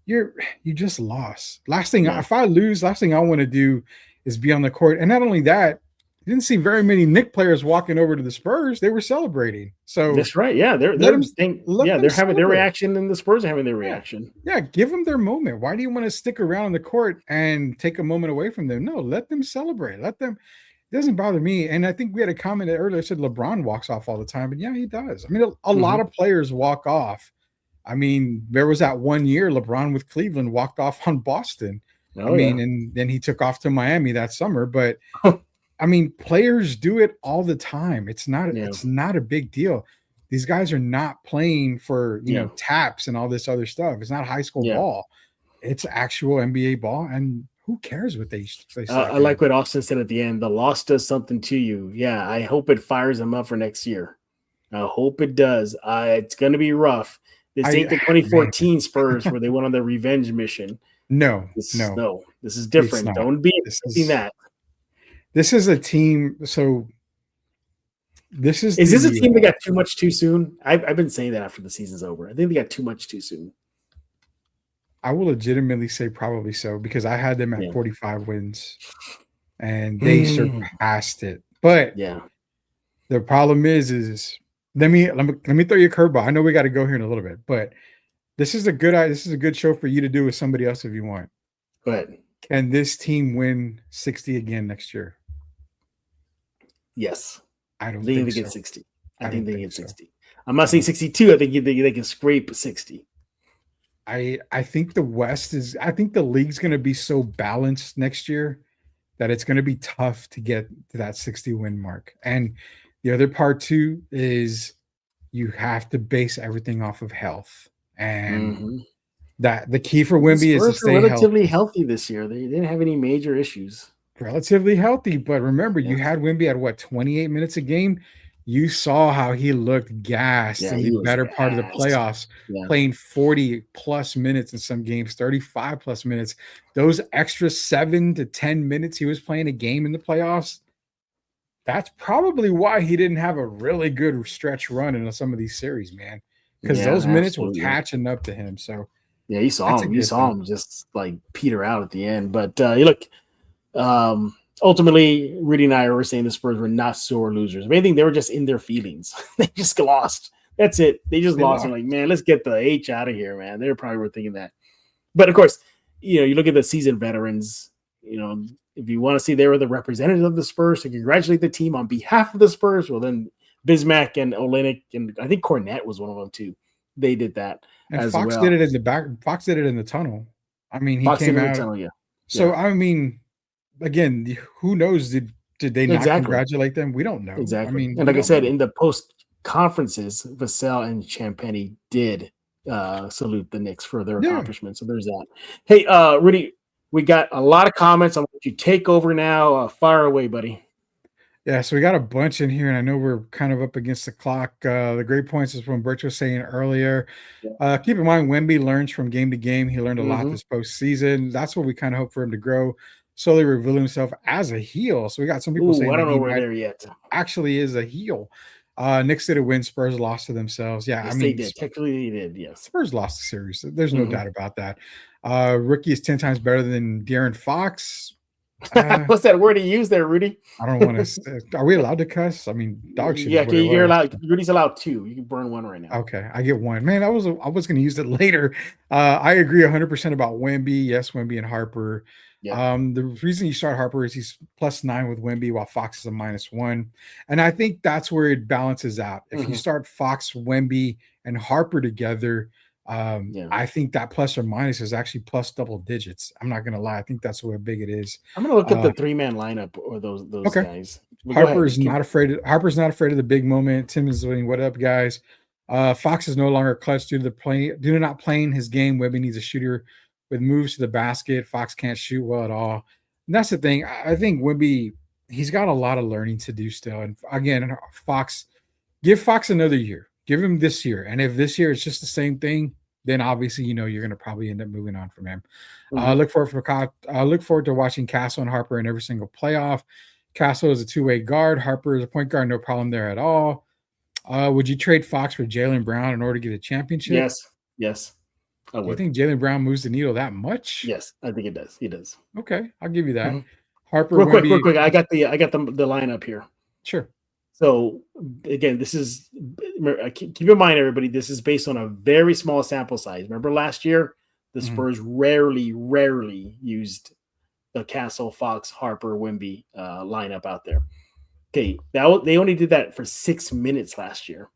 you just lost. If I lose, last thing I want to do is be on the court. And not only that, you didn't see very many Knicks players walking over to the Spurs. They were celebrating. So that's right. Yeah, they're having their reaction, and the Spurs are having their reaction. Yeah, give them their moment. Why do you want to stick around on the court and take a moment away from them? No, let them celebrate. Let them. It doesn't bother me. And I think we had a comment earlier that said LeBron walks off all the time, but yeah, he does. I mean, a lot of players walk off. I mean, there was that one year LeBron with Cleveland walked off on Boston. And then he took off to Miami that summer. But I mean, players do it all the time. It's not a big deal. These guys are not playing for taps and all this other stuff. It's not high school ball. It's actual NBA ball, and who cares what they say? I like what Austin said at the end. The loss does something to you. Yeah, I hope it fires them up for next year. I hope it does. It's going to be rough. This ain't the 2014 Spurs where they went on their revenge mission. No. This is different. Don't be expecting that. This is a team. So this is this a team that got too much too soon? I've been saying that after the season's over. I think they got too much too soon. I will legitimately say probably so, because I had them at 45 wins and they surpassed it. But the problem is let me throw you a curveball. I know we got to go here in a little bit, but this is a good show for you to do with somebody else if you want. Go ahead. Can this team win 60 again next year? Yes. I don't think they get 60. I think they get 60. I'm not saying 62. I think they can scrape 60. I think the league's going to be so balanced next year that it's going to be tough to get to that 60 win mark. And the other part too is you have to base everything off of health. And that the key for Wemby is to stay relatively healthy this year. They didn't have any major issues. Relatively healthy, but remember, you had Wemby at 28 minutes a game. You saw how he looked gassed in the better part of the playoffs, playing 40 plus minutes in some games, 35 plus minutes. Those extra 7 to 10 minutes he was playing a game in the playoffs, that's probably why he didn't have a really good stretch run in some of these series, man. Because those minutes were catching up to him. So yeah, you saw him just like peter out at the end. But look, ultimately, Rudy and I were saying the Spurs were not sore losers. If anything, they were just in their feelings. They just lost. That's it. They just lost. I'm like, man, let's get the H out of here, man. They probably were thinking that. But of course, you look at the seasoned veterans. If you want to see they were the representative of the Spurs to congratulate the team on behalf of the Spurs, well, then Bismack and Olynyk, and I think Cornette was one of them too. They did that. And as Fox well. did it in the back. Fox did it in the tunnel. I mean, he came out. Tunnel, So I mean, again, who knows? Did they not congratulate them? We don't know. Exactly. I mean, and like I said, in the post conferences, Vassell and Champagny did salute the Knicks for their accomplishments. So there's that. Hey, Rudy, we got a lot of comments. I'm going to let you take over now. Fire away, buddy. Yeah, so we got a bunch in here, and I know we're kind of up against the clock. The great points is from Birch was saying earlier. Keep in mind, Wemby learns from game to game. He learned a lot this postseason. That's what we kind of hope for him to grow, slowly reveal himself as a heel. So we got some people saying I don't know we're there yet. Actually is a heel. Knicks did a win. Spurs lost to themselves. Yeah, yes, I mean, they did. Technically, they did. Yes, Spurs lost the series. There's no doubt about that. Rookie is 10 times better than De'Aaron Fox. What's that word he used there, Rudy? I don't want to. Are we allowed to cuss? I mean, dog shit. Yeah, you're allowed. Rudy's allowed 2. You can burn 1 right now. Okay, I get 1. Man, I was going to use it later. I agree 100% about Wemby. Yes, Wemby and Harper. Yeah. The reason you start Harper is he's +9 with Wemby, while Fox is a -1, and I think that's where it balances out. If you start Fox, Wemby, and Harper together, I think that plus or minus is actually plus double digits. I'm not gonna lie. I think that's what big it is. I'm gonna look up the 3-man lineup or those Okay. guys. Well, Harper's not afraid of the big moment. Tim is doing what up, guys. Fox is no longer clutch due to not playing his game. Wemby needs a shooter with moves to the basket. Fox can't shoot well at all. And that's the thing. I think Wemby, he's got a lot of learning to do still. And again, give Fox another year. Give him this year. And if this year it's just the same thing, then obviously, you're going to probably end up moving on from him. Look forward to watching Castle and Harper in every single playoff. Castle is a two-way guard. Harper is a point guard. No problem there at all. Would you trade Fox for Jaylen Brown in order to get a championship? Yes. I would. You think Jaylen Brown moves the needle that much? Yes, I think it does. He does. Okay, I'll give you that. Harper, real quick. I got the lineup here. Sure. So again, this is, keep in mind, everybody, this is based on a very small sample size. Remember last year, the Spurs rarely used the Castle, Fox, Harper, Wemby lineup out there. Okay, they only did that for 6 minutes last year.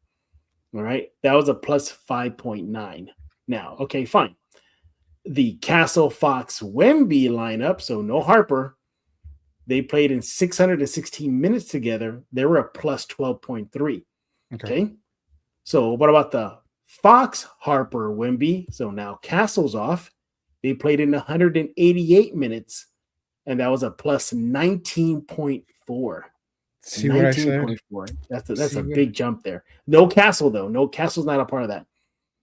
All right, that was a plus 5.9. Now, okay, fine. The Castle, Fox, Wemby lineup, so no Harper, they played in 616 minutes together. They were a plus 12.3. Okay. So what about the Fox, Harper, Wemby? So now Castle's off. They played in 188 minutes, and that was a plus 19.4. See what I said? That's a big jump there. No Castle, though. No, Castle's not a part of that.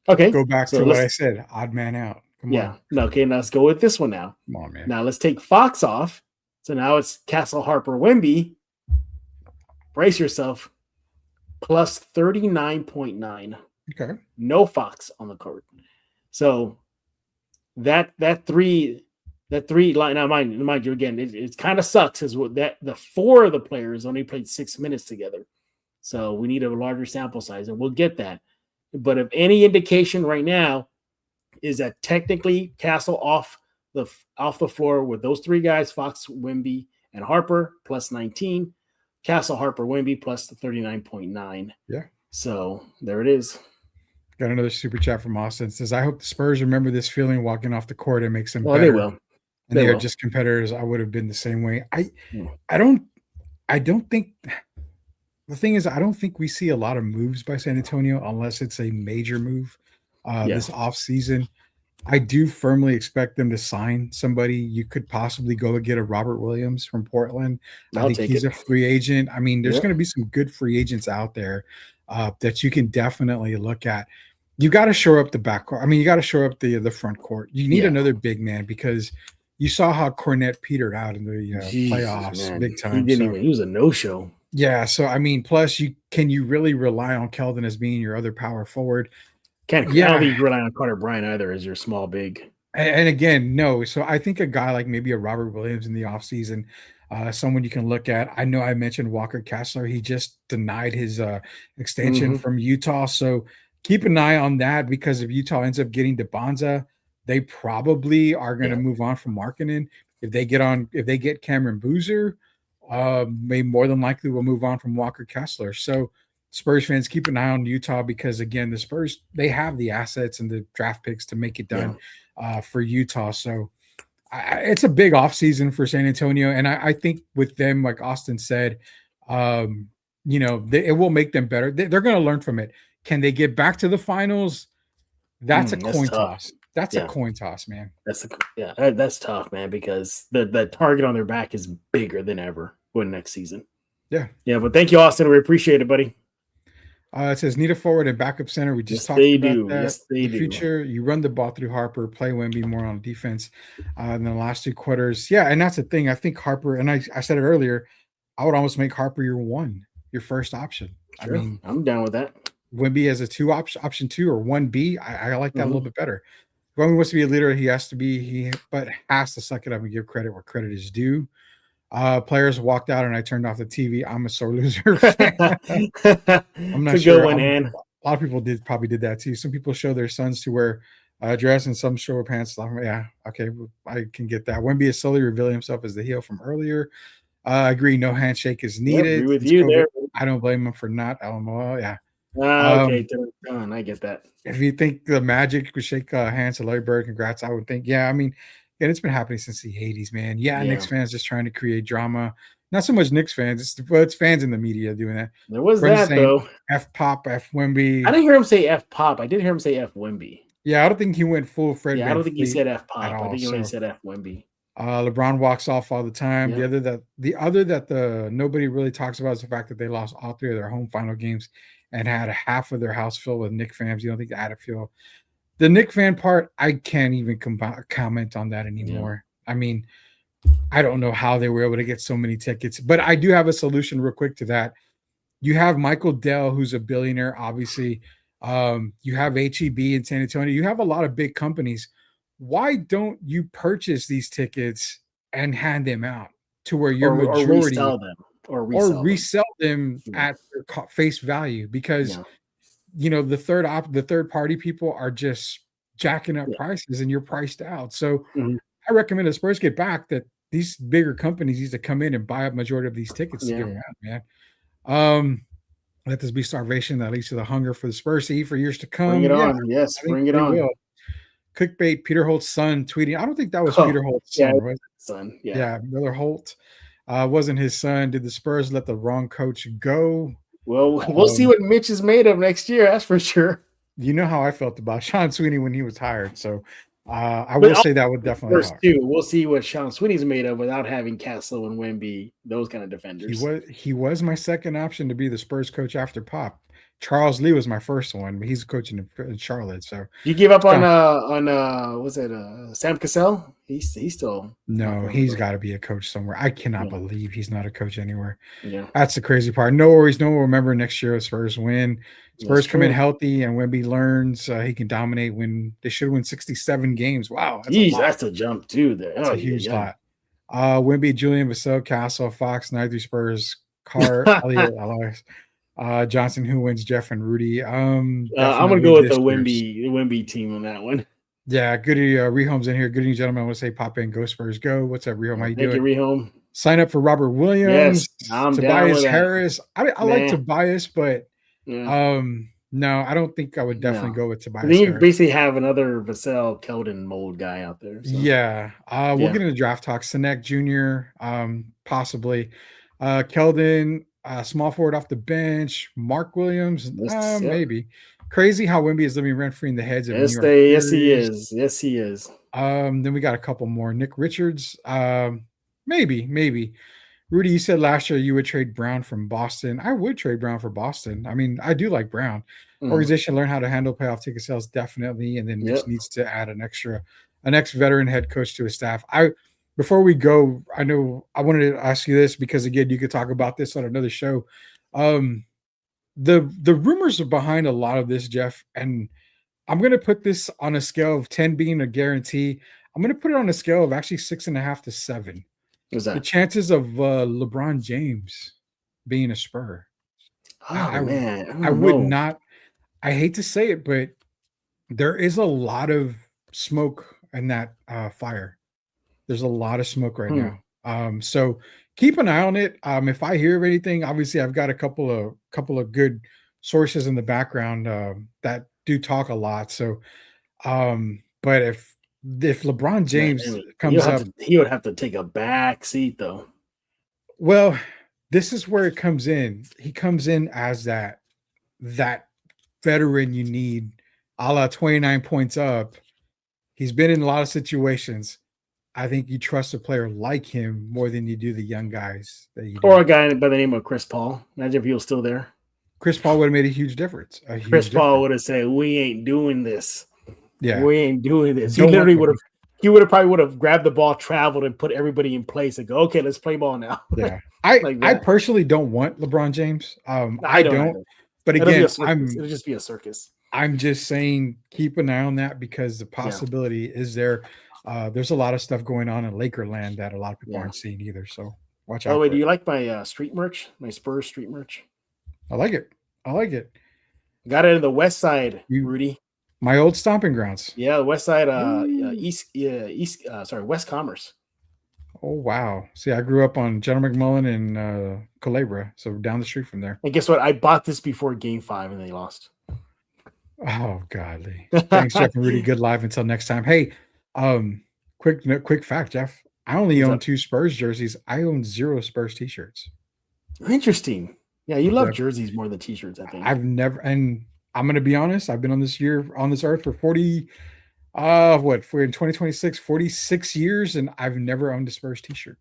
Okay. Go back to what I said. Odd man out. Come on. Okay, now let's go with this one now. Come on, man. Now let's take Fox off. So now it's Castle, Harper, Wemby. Brace yourself. Plus 39.9. Okay. No Fox on the court. So that three line. Now, mind you, again, it kind of sucks is that the 4 of the players only played 6 minutes together. So we need a larger sample size, and we'll get that. But if any indication right now is that technically Castle off the floor with those 3 guys, Fox, Wemby, and Harper, plus 19. Castle, Harper, Wemby, plus the 39.9. Yeah. So there it is. Got another super chat from Austin. It says, I hope the Spurs remember this feeling walking off the court and makes them better. They will. And they are just competitors. I would have been the same way. I don't think the thing is, I don't think we see a lot of moves by San Antonio unless it's a major move this offseason. I do firmly expect them to sign somebody. You could possibly go and get a Robert Williams from Portland. I think he's a free agent. I mean, there's going to be some good free agents out there that you can definitely look at. You got to shore up the backcourt. I mean, you got to shore up the front court. You need another big man because you saw how Cornette petered out in the playoffs, man. Big time. He was a no-show. Yeah. So I mean, plus can you really rely on Keldon as being your other power forward? I don't think you rely on Carter Bryant either as your small big. And again, no. So I think a guy like maybe a Robert Williams in the offseason, someone you can look at. I know I mentioned Walker Kessler. He just denied his extension from Utah. So keep an eye on that because if Utah ends up getting DeBonza, they probably are going to move on from Markkanen. If they get Cameron Boozer, may more than likely will move on from Walker Kessler. So Spurs fans, keep an eye on Utah because, again, the Spurs, they have the assets and the draft picks to make it done for Utah. So it's a big offseason for San Antonio. And I think with them, like Austin said, it will make them better. They're going to learn from it. Can they get back to the finals? That's a coin toss. That's a coin toss, man. That's tough, man, because the target on their back is bigger than ever going next season. Yeah. But thank you, Austin. We appreciate it, buddy. It says need a forward and backup center. We just talked about that. Yes, they do. Future, you run the ball through Harper, play Wemby more on defense in the last 2 quarters. Yeah, and that's the thing. I think Harper, and I said it earlier, I would almost make Harper your first option. Sure. I mean, I'm down with that. Wemby as a option 2 or 1B. I like that a little bit better. If Wemby wants to be a leader, he has to suck it up and give credit where credit is due. Players walked out and I turned off the TV. I'm a sore loser. I'm not sure. A lot of people probably did that too. Some people show their sons to wear a dress and some show pants. Yeah, okay, I can get that. Wemby is slowly revealing himself as the heel from earlier. I agree. No handshake is needed. Agree with you there. I don't blame him for not. LMAO. Yeah. Okay, done. I get that. If you think the Magic would shake hands to Larry Bird, congrats. I would think, yeah. I mean, and it's been happening since the '80s, man. Yeah, Yeah. Knicks fans just trying to create drama. Not so much Knicks fans. It's fans in the media doing that. There was Friends that saying though. F Pop, F Wemby. I didn't hear him say F Pop. I did hear him say F Wemby. Yeah, I don't think he went full Fred. Yeah, I don't think he VanVleet said F at Pop. I all. think he only So, said F Wemby. LeBron walks off all the time. Yeah. The other that the nobody really talks about is the fact that they lost all 3 of their home final games and had half of their house filled with Knick fans. You don't think that feel the Knick fan part? I can't even comment on that anymore. I mean, I don't know how they were able to get so many tickets, but I do have a solution real quick to that. You have Michael Dell, who's a billionaire, obviously. You have HEB in San Antonio. You have a lot of big companies. Why don't you purchase these tickets and hand them out to where your majority or resell them at their face value? Because the third party people are just jacking up prices and you're priced out. So I recommend the Spurs get back that these bigger companies need to come in and buy up majority of these tickets to give them out, man. Let this be starvation that leads to the hunger for the Spurs to eat for years to come. Bring it on. Yes, bring it on. Will. Clickbait, Peter Holt's son tweeting. I don't think that was Peter Holt's son. Was it? Son. Yeah, Miller Holt. Wasn't his son. Did the Spurs let the wrong coach go? Well, we'll see what Mitch is made of next year. That's for sure. You know how I felt about Sean Sweeney when he was hired. So I will say that would definitely help. We'll see what Sean Sweeney's made of without having Castle and Wemby, those kind of defenders. He was my second option to be the Spurs coach after Pop. Charles Lee was my first one, but he's coaching in Charlotte. So you give up on was it Sam Cassell? He's still he's got to be a coach somewhere. I cannot believe he's not a coach anywhere. Yeah, that's the crazy part. No worries, no one will remember next year. Spurs win. Spurs come in healthy, and Wemby learns he can dominate. When they should win 67 games. Wow, that's a jump too. That's a huge lot. Wemby, Julian, Vassell, Castle, Fox, neither Spurs, Carr, Elliott, Alois. Johnson, who wins, Jeff and Rudy. I'm gonna go with the Wemby team on that one. Yeah, Goody Rehome's in here. Good evening, gentlemen. I want to say pop in, go Spurs, go. What's up, Rehome? How you doing? Thank you, Rehome. Sign up for Robert Williams. Yes, I'm Tobias Harris. I like Tobias, but no, I don't think I would definitely go with Tobias. You basically have another Vassell Keldon mold guy out there. So. Yeah, we'll get into draft talk. Sinek Jr. Possibly. Keldon. Small forward off the bench, Mark Williams, maybe. Crazy how Wemby is living rent free in the heads of New York. Yes, he is. Yes, he is. Then we got a couple more. Nick Richards, maybe. Rudy, you said last year you would trade Brown from Boston. I would trade Brown for Boston. I mean, I do like Brown. Organization learn how to handle playoff ticket sales, definitely. And then Mitch needs to add an ex veteran head coach to his staff. Before we go, I know I wanted to ask you this because, again, you could talk about this on another show. The rumors are behind a lot of this, Jeff, and I'm going to put this on a scale of 10 being a guarantee. I'm going to put it on a scale of actually 6.5 to 7. What's that? The chances of LeBron James being a Spur. Man. I would not. I hate to say it, but there is a lot of smoke in that fire. There's a lot of smoke right now. So keep an eye on it. If I hear of anything, obviously I've got a couple of good sources in the background that do talk a lot. So, but if LeBron James comes up, he would have to take a back seat though. Well, this is where it comes in. He comes in as that veteran you need, a la 29 points up. He's been in a lot of situations. I think you trust a player like him more than you do the young guys that you do. Or a guy by the name of Chris Paul. Imagine if he was still there. Chris Paul would have made a huge difference. Chris Paul would have said, "We ain't doing this. Yeah, we ain't doing this." He literally would have. He would have grabbed the ball, traveled, and put everybody in place and go, "Okay, let's play ball now." Yeah, I personally don't want LeBron James. I don't. But again, it'll just be a circus. I'm just saying, keep an eye on that because the possibility is there. There's a lot of stuff going on in Lakerland that a lot of people aren't seeing either. So watch out. Oh, wait, do you like my street merch? My Spurs street merch? I like it. Got it in the West Side, Rudy. My old stomping grounds. Yeah, the West Side, West Commerce. Oh wow! See, I grew up on General McMullen and Culebra, so down the street from there. And guess what? I bought this before Game 5 and they lost. Oh godly! Thanks, Jeff and Rudy. Good live until next time. Hey, quick fact, Jeff. I only What's own up? 2 Spurs jerseys. I own 0 Spurs t-shirts. Interesting. Yeah, you love Yep. jerseys more than t-shirts, I think. I've never, and I'm gonna be honest. I've been on this earth for 40. We're in 2026, 46 years, and I've never owned a Spurs t-shirt.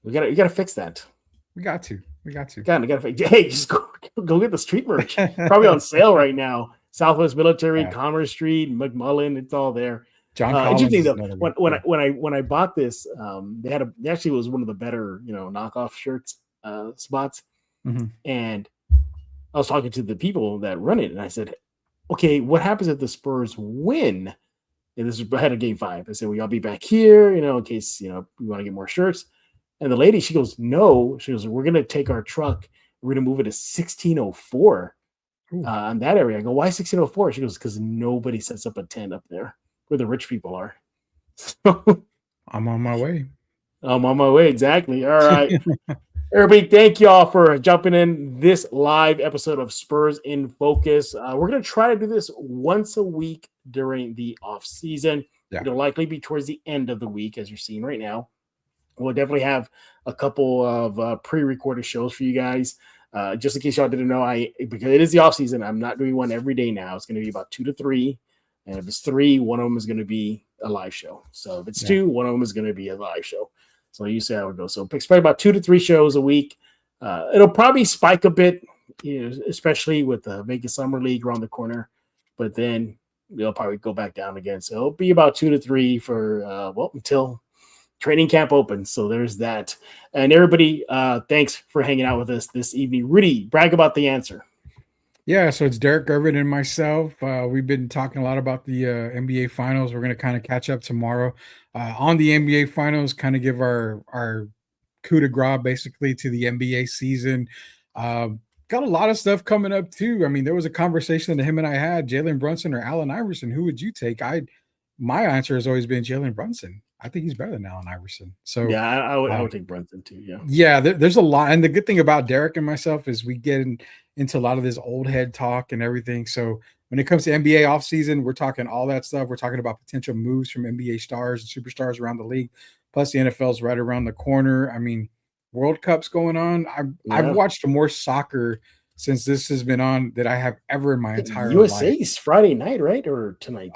You gotta fix that. We got to. Gotta fix. Hey, just go get the street merch. Probably on sale right now. Southwest Military, Yeah. Commerce Street, McMullen, it's all there. John Collins. Interesting is though, another one. when I bought this, they actually was one of the better, knockoff shirts spots. Mhm. And I was talking to the people that run it, and I said, okay, what happens if the Spurs win? And this is ahead of Game 5. I said, well, y'all be back here, in case, we want to get more shirts. And the lady, she goes, no. She goes, we're going to take our truck. We're going to move it to 1604 in that area. I go, why 1604? She goes, because nobody sets up a tent up there where the rich people are. So I'm on my way. I'm on my way. Exactly. All right. Everybody, thank you all for jumping in this live episode of Spurs in Focus. We're going to try to do this once a week during the off season. Yeah. It'll likely be towards the end of the week, as you're seeing right now. We'll definitely have a couple of pre-recorded shows for you guys. Just in case y'all didn't know, because it is the off season, I'm not doing one every day now. It's going to be about 2 to 3. And if it's 3, one of them is going to be a live show. So if it's 2, one of them is going to be a live show. So you see how it goes. So expect about 2 to 3 shows a week. It'll probably spike a bit, especially with the Vegas Summer League around the corner. But then they'll probably go back down again. So it'll be about 2 to 3 for until training camp opens. So there's that. And everybody, thanks for hanging out with us this evening. Rudy, brag about the answer. Yeah, so it's Derek Irvin and myself. We've been talking a lot about the NBA Finals. We're going to kind of catch up tomorrow on the NBA Finals, kind of give our coup de grace basically to the NBA season. Got a lot of stuff coming up too. I mean, there was a conversation that him and I had, Jalen Brunson or Allen Iverson. Who would you take? My answer has always been Jalen Brunson. I think he's better than Allen Iverson. So yeah, I would take Brunson too. Yeah. Yeah, there's a lot. And the good thing about Derek and myself is we get into a lot of this old head talk and everything. So when it comes to NBA offseason, we're talking all that stuff. We're talking about potential moves from NBA stars and superstars around the league. Plus the NFL's right around the corner. I mean, World Cup's going on. I've watched more soccer since this has been on that I have ever in my entire USA's life. Friday night, right? Or tonight?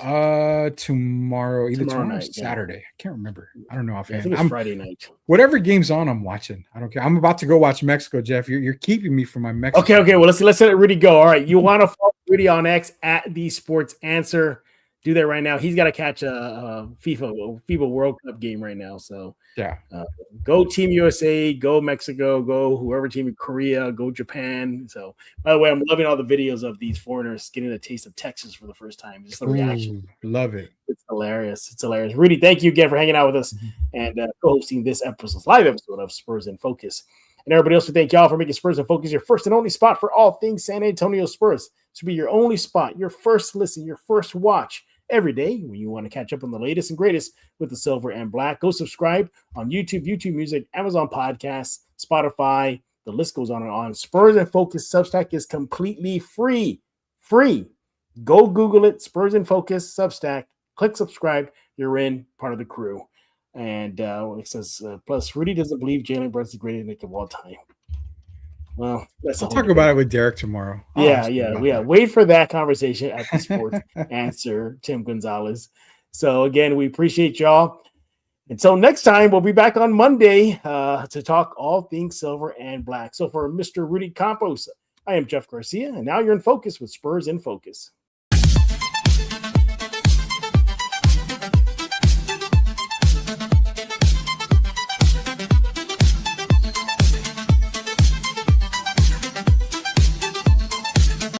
Tomorrow, either tomorrow or night, Saturday. Yeah. I can't remember. I don't know I offhand. think it's Friday night. Whatever game's on, I'm watching. I don't care. I'm about to go watch Mexico, Jeff. You're keeping me from my Mexico. Okay. Well, let's let Rudy go. All right. You want to follow Rudy on X at the Sports Answer. Do that right now. He's got to catch a FIFA World Cup game right now. So yeah, go Team USA, go Mexico, go whoever team, Korea, go Japan. So by the way, I'm loving all the videos of these foreigners getting a taste of Texas for the first time. Just the reaction. Love it. It's hilarious. Rudy, thank you again for hanging out with us and co-hosting this live episode of Spurs in Focus. And everybody else, we thank y'all for making Spurs in Focus your first and only spot for all things San Antonio Spurs. This will be your only spot, your first listen, your first watch every day when you want to catch up on the latest and greatest with the silver and black. Go subscribe on YouTube Music, Amazon Podcasts, Spotify. The list goes on and on. Spurs in Focus Substack is completely free. Go Google it, Spurs in Focus Substack. Click subscribe. You're in, part of the crew. And it says, plus Rudy doesn't believe Jalen Brunson's the greatest Nick of all time. Well, I'll talk about it with Derek tomorrow. Yeah. Wait for that conversation at the Sports Answer, Tim Gonzalez. So again, we appreciate y'all. Until next time, we'll be back on Monday to talk all things silver and black. So for Mr. Rudy Campos, I am Jeff Garcia, and now you're in focus with Spurs in Focus.